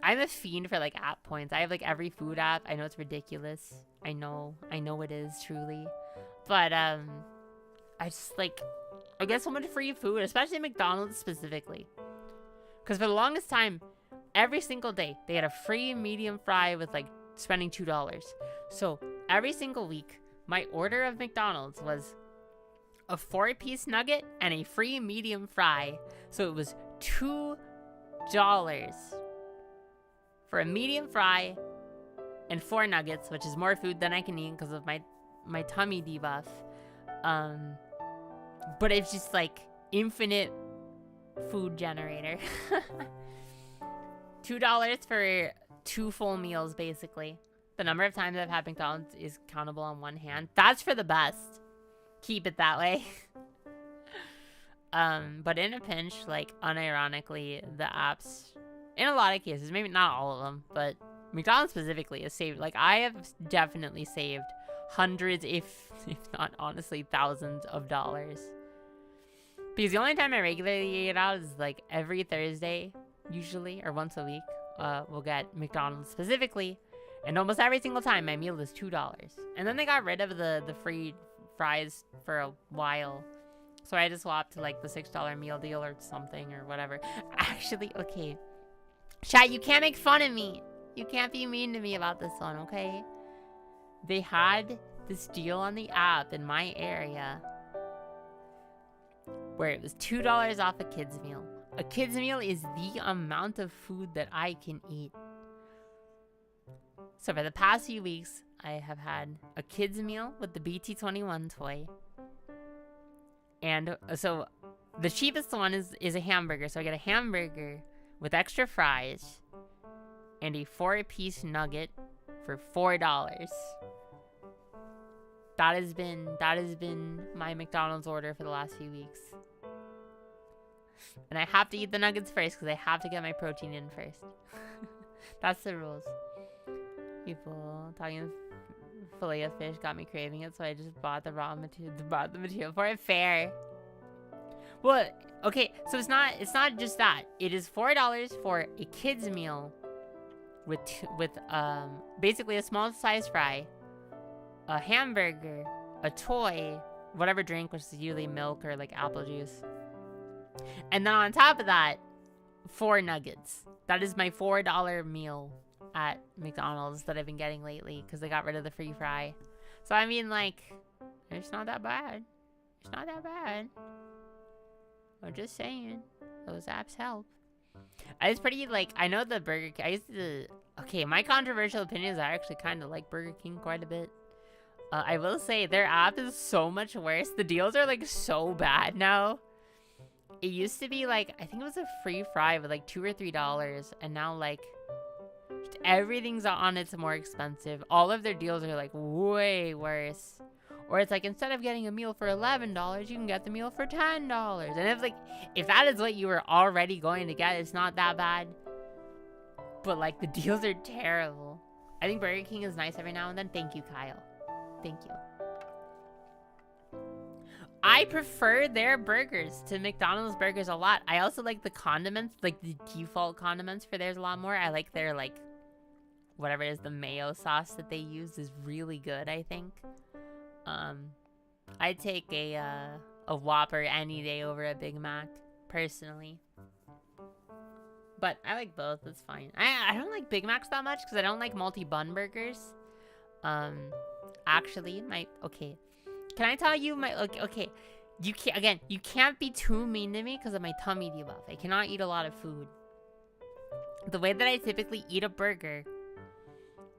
a fiend for like app points. I have like every food app. I know it's ridiculous. I know it is truly. But I just like, I get so much free food, especially McDonald's specifically. Because for the longest time, every single day, they had a free medium fry with like spending $2. So every single week, my order of McDonald's was a 4-piece nugget and a free medium fry. So it was $2 for a medium fry and 4 nuggets, which is more food than I can eat because of my tummy debuff. But it's just like infinite food generator. $2 for 2 full meals, basically. The number of times I've had McDonald's is countable on one hand. That's for the best. Keep it that way. But in a pinch, like, unironically, the apps, in a lot of cases, maybe not all of them, but McDonald's specifically has saved, like, I have definitely saved hundreds, if not honestly thousands of dollars. Because the only time I regularly eat out is like every Thursday, usually, or once a week. We'll get McDonald's specifically, and almost every single time my meal is $2. And then they got rid of the free fries for a while, so I just swapped to like the $6 meal deal or something or whatever. Actually, okay, chat, you can't make fun of me. You can't be mean to me about this one, okay? They had this deal on the app in my area where it was $2 off a kid's meal. A kid's meal is the amount of food that I can eat. So for the past few weeks, I have had a kid's meal with the BT21 toy. And so the cheapest one is a hamburger. So I get a hamburger with extra fries and a 4-piece nugget for $4. That has been my McDonald's order for the last few weeks. And I have to eat the nuggets first because I have to get my protein in first. That's the rules. People talking fillet of fish got me craving it, so I just bought the material for it. Fair. Well, okay, so it's not just that. It is $4 for a kid's meal with basically a small size fry, a hamburger, a toy, whatever drink, which is usually milk or like apple juice. And then on top of that, 4 nuggets. That is my $4 meal at McDonald's that I've been getting lately because they got rid of the free fry. So I mean, like, it's not that bad. It's not that bad. I'm just saying, those apps help. It's pretty, like, I know the Burger King, I used to, okay, my controversial opinion is I actually kind of like Burger King quite a bit. I will say their app is so much worse. The deals are, like, so bad now. It used to be, like, I think it was a free fry with, like, $2 or $3, and now, like, everything's on it's more expensive. All of their deals are, like, way worse. Or it's like, instead of getting a meal for $11, you can get the meal for $10. And it's like, if that is what you were already going to get, it's not that bad. But, like, the deals are terrible. I think Burger King is nice every now and then. Thank you, Kyle. Thank you. I prefer their burgers to McDonald's burgers a lot. I also like the condiments, like the default condiments for theirs a lot more. I like their, like, whatever it is, the mayo sauce that they use is really good, I think. I'd take a Whopper any day over a Big Mac, personally. But I like both, it's fine. I don't like Big Macs that much because I don't like multi-bun burgers. Actually, okay. Can I tell you okay. You can't be too mean to me because of my tummy debuff. I cannot eat a lot of food. The way that I typically eat a burger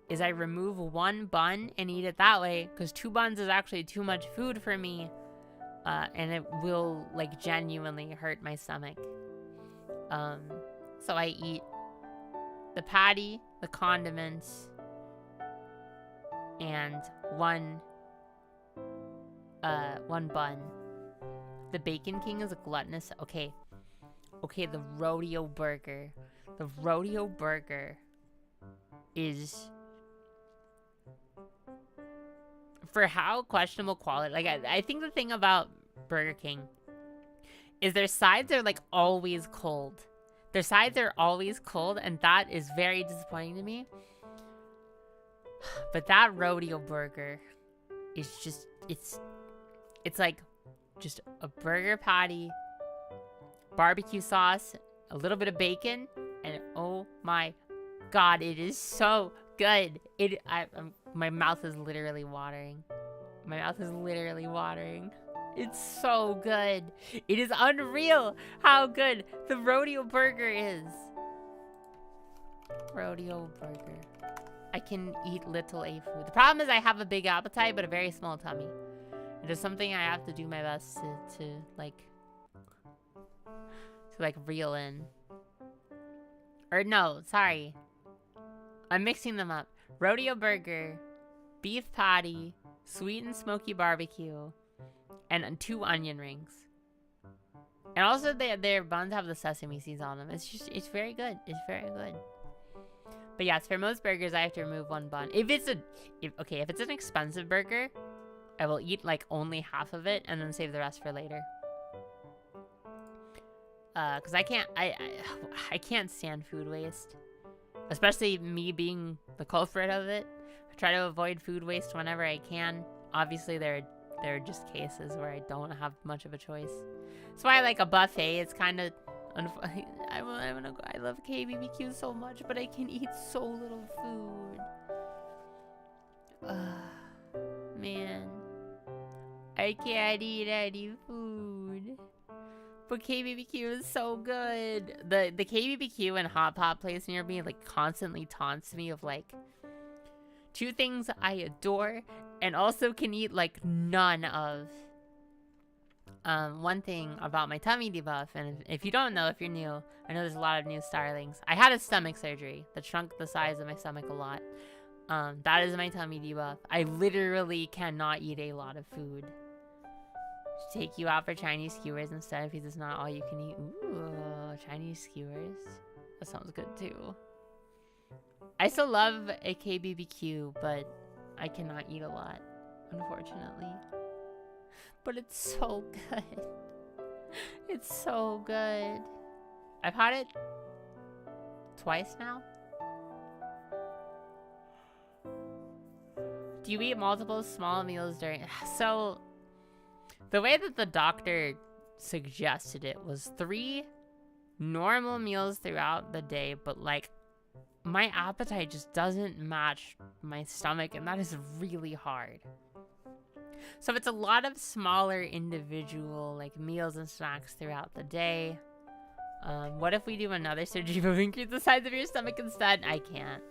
is I remove one bun and eat it that way, because 2 buns is actually too much food for me, and it will, like, genuinely hurt my stomach. So I eat the patty, the condiments, and one bun. The Bacon King is a gluttonous. Okay, the rodeo burger. The rodeo burger is, for how questionable quality, like, I think the thing about Burger King is their sides are, like, always cold. Their sides are always cold, and that is very disappointing to me. But that rodeo burger is just, it's like just a burger patty, barbecue sauce, a little bit of bacon, and oh my god, it is so good. My mouth is literally watering. My mouth is literally watering. It's so good. It is unreal how good the rodeo burger is. Rodeo burger. I can eat little A food. The problem is I have a big appetite but a very small tummy. It is something I have to do my best to reel in. Or no, sorry. I'm mixing them up. Rodeo burger, beef patty, sweet and smoky barbecue, and 2 onion rings. And also their buns have the sesame seeds on them. It's very good. It's very good. But yes, for most burgers I have to remove 1 bun. If it's an expensive burger, I will eat, like, only half of it and then save the rest for later. Cause I can't stand food waste. Especially me being the culprit of it. I try to avoid food waste whenever I can. Obviously, there are just cases where I don't have much of a choice. That's why I like a buffet. It's kind of... I love KBBQ so much, but I can eat so little food. Man. I can't eat any food. But KBBQ is so good. The KBBQ and Hot Pot place near me, like, constantly taunts me of, like, 2 things I adore and also can eat, like, none of. One thing about my tummy debuff, and if you don't know, if you're new, I know there's a lot of new starlings. I had a stomach surgery that shrunk the size of my stomach a lot. That is my tummy debuff. I literally cannot eat a lot of food. Take you out for Chinese skewers instead because it's not all you can eat. Ooh, Chinese skewers. That sounds good too. I still love a KBBQ, but I cannot eat a lot, unfortunately. But it's so good. It's so good. I've had it twice now. Do you eat multiple small meals during... So... The way that the doctor suggested it was 3 normal meals throughout the day, but, like, my appetite just doesn't match my stomach, and that is really hard. So it's a lot of smaller individual, like, meals and snacks throughout the day. What if we do another surgery but we increase the size of your stomach instead? I can't.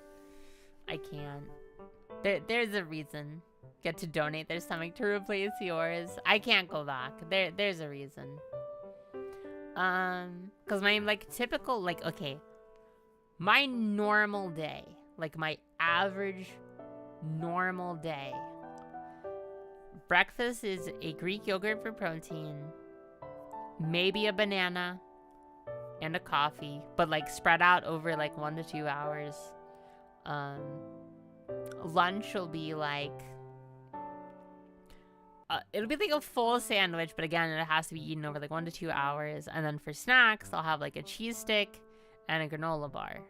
There's a reason. Get to donate their stomach to replace yours. I can't go back. There's a reason. Cause my typical okay. My normal day, my average normal day. Breakfast is a Greek yogurt for protein, maybe a banana, and a coffee, but spread out over 1 to 2 hours. Lunch will be it'll be a full sandwich, but again, it has to be eaten over 1 to 2 hours. And then for snacks, I'll have a cheese stick and a granola bar.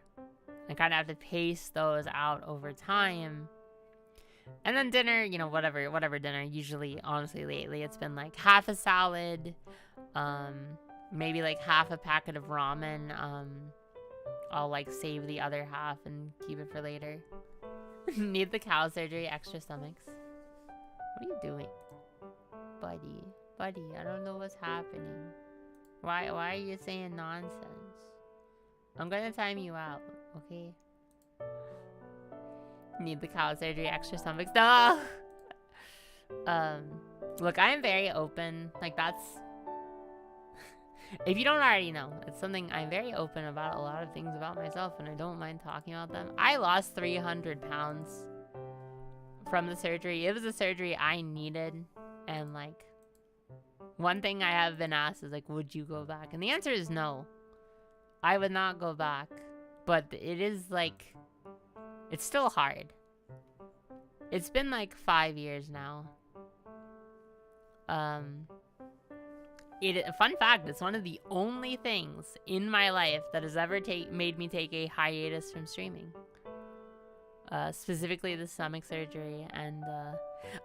I kind of have to pace those out over time. And then dinner, whatever dinner. Usually, honestly, lately it's been half a salad, maybe half a packet of ramen. I'll save the other half and keep it for later. Need the cow surgery, extra stomachs. What are you doing? Buddy, I don't know what's happening. Why are you saying nonsense? I'm gonna time you out, okay? Need the cow surgery, extra stomachs. No! Look, I am very open. That's... If you don't already know, it's something I'm very open about a lot of things about myself, and I don't mind talking about them. I lost 300 pounds from the surgery. It was a surgery I needed, and one thing I have been asked is would you go back? And the answer is no. I would not go back. But it is it's still hard. It's been 5 years now. Fun fact, it's one of the only things in my life that has ever made me take a hiatus from streaming. Specifically the stomach surgery. And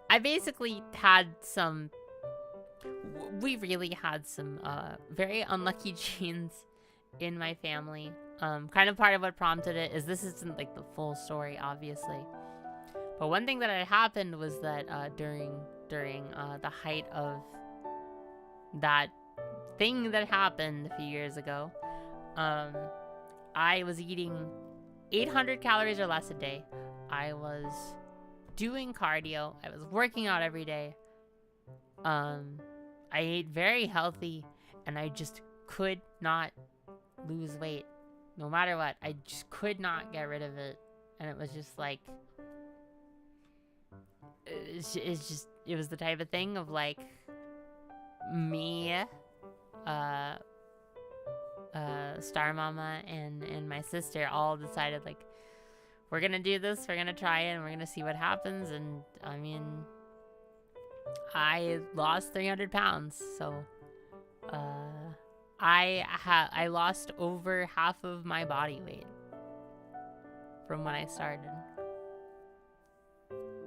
I basically had some... We really had some very unlucky genes in my family. Kind of part of what prompted it is this isn't the full story, obviously. But one thing that had happened was that during the height of that thing that happened a few years ago, I was eating 800 calories or less a day. I was doing cardio. I was working out every day. I ate very healthy, and I just could not lose weight. No matter what, I just could not get rid of it. And it was just it was the type of thing of me, Star Mama, and my sister all decided we're gonna do this, we're gonna try it, and we're gonna see what happens. And I mean, I lost 300 pounds, so I lost over half of my body weight from when I started.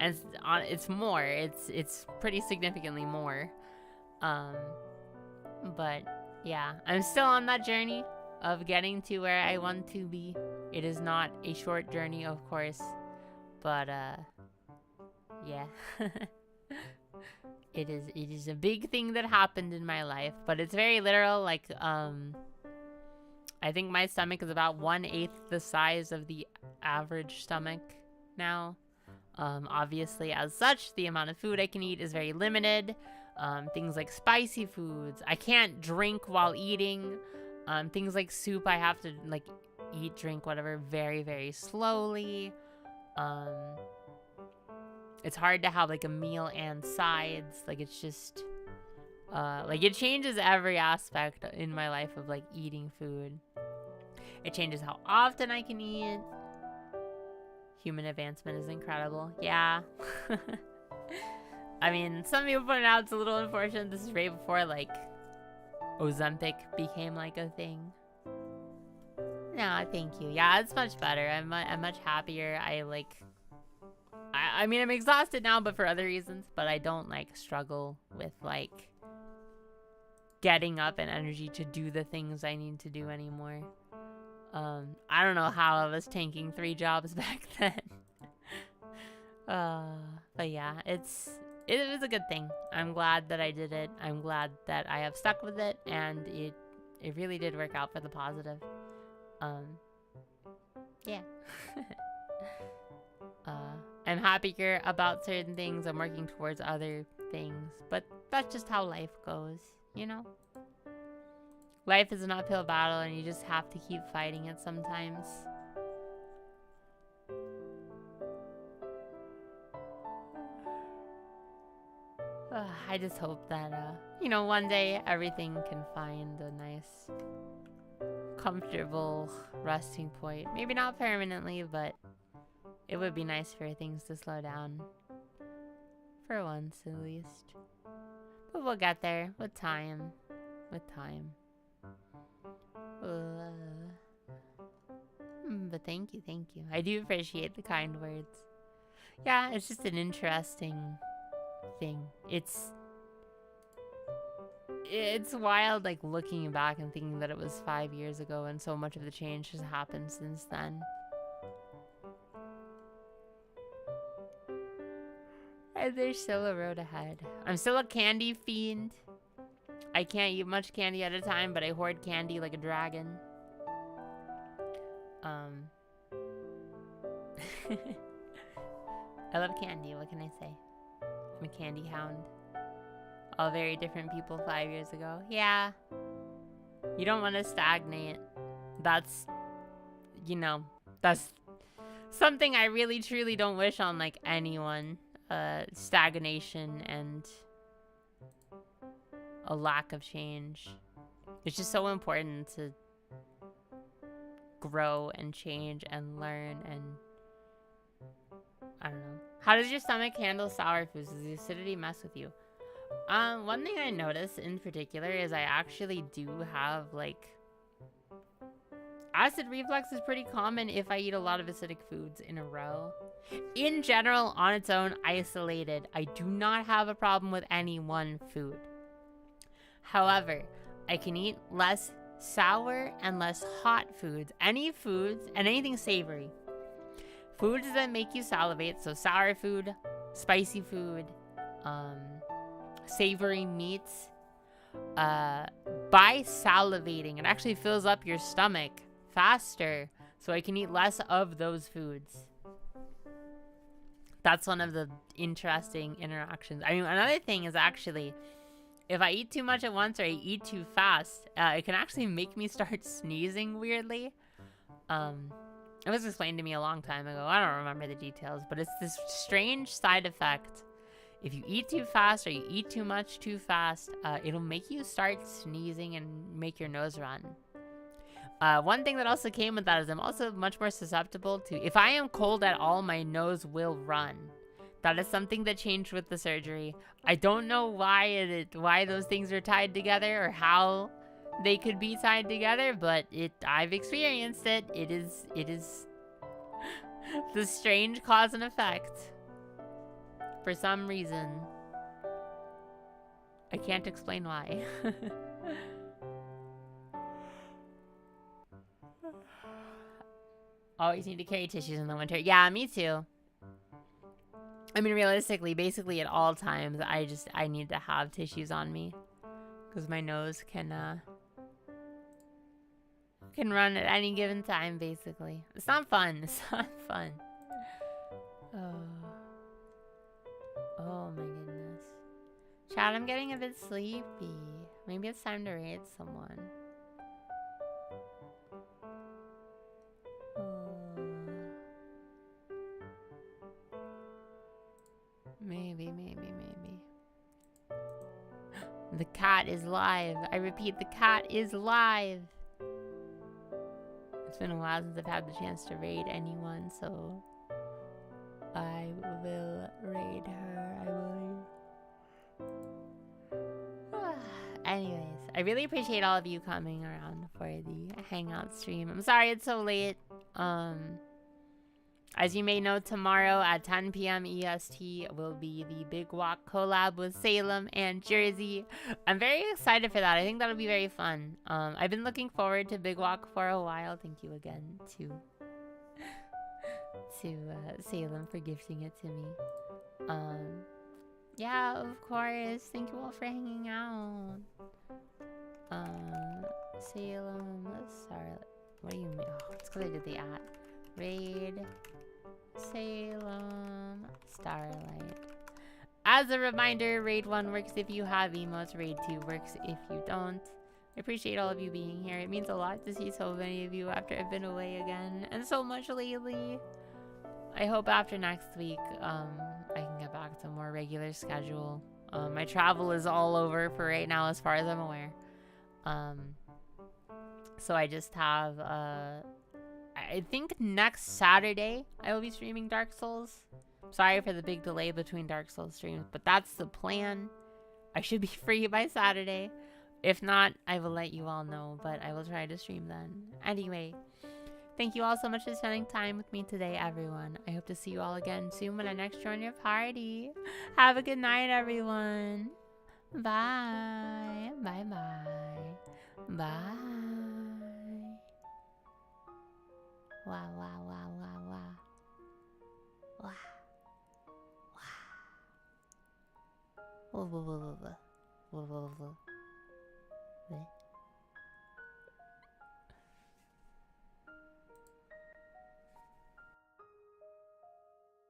And it's more. It's pretty significantly more. But yeah, I'm still on that journey of getting to where I want to be. It is not a short journey, of course, but yeah. It is a big thing that happened in my life, but it's very literal. I think my stomach is about 1/8 the size of the average stomach now. Obviously, as such, the amount of food I can eat is very limited. Things like spicy foods, I can't drink while eating. Things like soup, I have to drink whatever very, very slowly. It's hard to have a meal and sides. It's just it changes every aspect in my life of eating food. It changes how often I can eat. Human advancement is incredible. Yeah. I mean, some people point out it's a little unfortunate. This is right before Ozempic became a thing. No, thank you. Yeah, it's much better. I'm much happier. I mean, I'm exhausted now, but for other reasons. But I don't struggle with getting up and energy to do the things I need to do anymore. I don't know how I was tanking 3 jobs back then. But yeah, it was a good thing. I'm glad that I did it. I'm glad that I have stuck with it, and it it really did work out for the positive. Yeah. I'm happier about certain things. I'm working towards other things. But that's just how life goes, you know? Life is an uphill battle and you just have to keep fighting it sometimes. I just hope that, you know, one day everything can find a nice, comfortable resting point. Maybe not permanently, but it would be nice for things to slow down. For once, at least. But we'll get there with time. With time. But thank you, thank you. I do appreciate the kind words. Yeah, it's just an interesting thing. It's wild, like, looking back and thinking that it was 5 years ago and so much of the change has happened since then. And there's still a road ahead. I'm still a candy fiend. I can't eat much candy at a time, but I hoard candy like a dragon. I love candy, what can I say? I'm a candy hound. All very different people 5 years ago. Yeah. You don't want to stagnate. That's, you know, that's something I really truly don't wish on, like, anyone. Stagnation and a lack of change. It's just so important to grow and change and learn and I don't know. How does your stomach handle sour foods? Does the acidity mess with you? One thing I notice in particular is I actually do have, like, acid reflux is pretty common if I eat a lot of acidic foods in a row. In general, on its own, isolated, I do not have a problem with any one food. However, I can eat less sour and less hot foods. Any foods and anything savory. Foods that make you salivate, so sour food, spicy food, savory meats. By salivating, it actually fills up your stomach faster, so I can eat less of those foods. That's one of the interesting interactions. I mean, another thing is actually, if I eat too much at once or I eat too fast, it can actually make me start sneezing weirdly. It was explained to me a long time ago. I don't remember the details, but it's this strange side effect. If you eat too fast or you eat too much too fast, it'll make you start sneezing and make your nose run. One thing that also came with that is I'm also much more susceptible to, if I am cold at all, my nose will run. That is something that changed with the surgery. I don't know why those things are tied together or how they could be tied together, but I've experienced it. It is the strange cause and effect. For some reason. I can't explain why. Always need to carry tissues in the winter. Yeah, me too. I mean, realistically, basically at all times, I need to have tissues on me. Because my nose can run at any given time, basically. It's not fun. It's not fun. Oh my goodness. Chad, I'm getting a bit sleepy. Maybe it's time to raid someone. Maybe. The cat is live. I repeat, the cat is live. It's been a while since I've had the chance to raid anyone, so I will raid her. Anyways, I really appreciate all of you coming around for the hangout stream. I'm sorry it's so late. As you may know, tomorrow at 10 p.m. EST will be the Big Walk collab with Salem and Jersey. I'm very excited for that. I think that'll be very fun. I've been looking forward to Big Walk for a while. Thank you again to Salem for gifting it to me. Yeah, of course. Thank you all for hanging out. Salem Starlight. What do you mean? Oh, it's because I did the at. Raid Salem Starlight. As a reminder, Raid 1 works if you have emotes. Raid 2 works if you don't. I appreciate all of you being here. It means a lot to see so many of you after I've been away again. And so much lately. I hope after next week, I can get back to a more regular schedule. My travel is all over for right now as far as I'm aware. So I just have, I think next Saturday I will be streaming Dark Souls. Sorry for the big delay between Dark Souls streams, but that's the plan. I should be free by Saturday. If not, I will let you all know, but I will try to stream then. Anyway, thank you all so much for spending time with me today, everyone. I hope to see you all again soon when I next join your party. Have a good night, everyone. Bye. Bye-bye. Bye. Wow, wow, wow, wow, wow. Wow. Wow. Whoa, whoa, whoa, whoa, whoa. Whoa, whoa, whoa.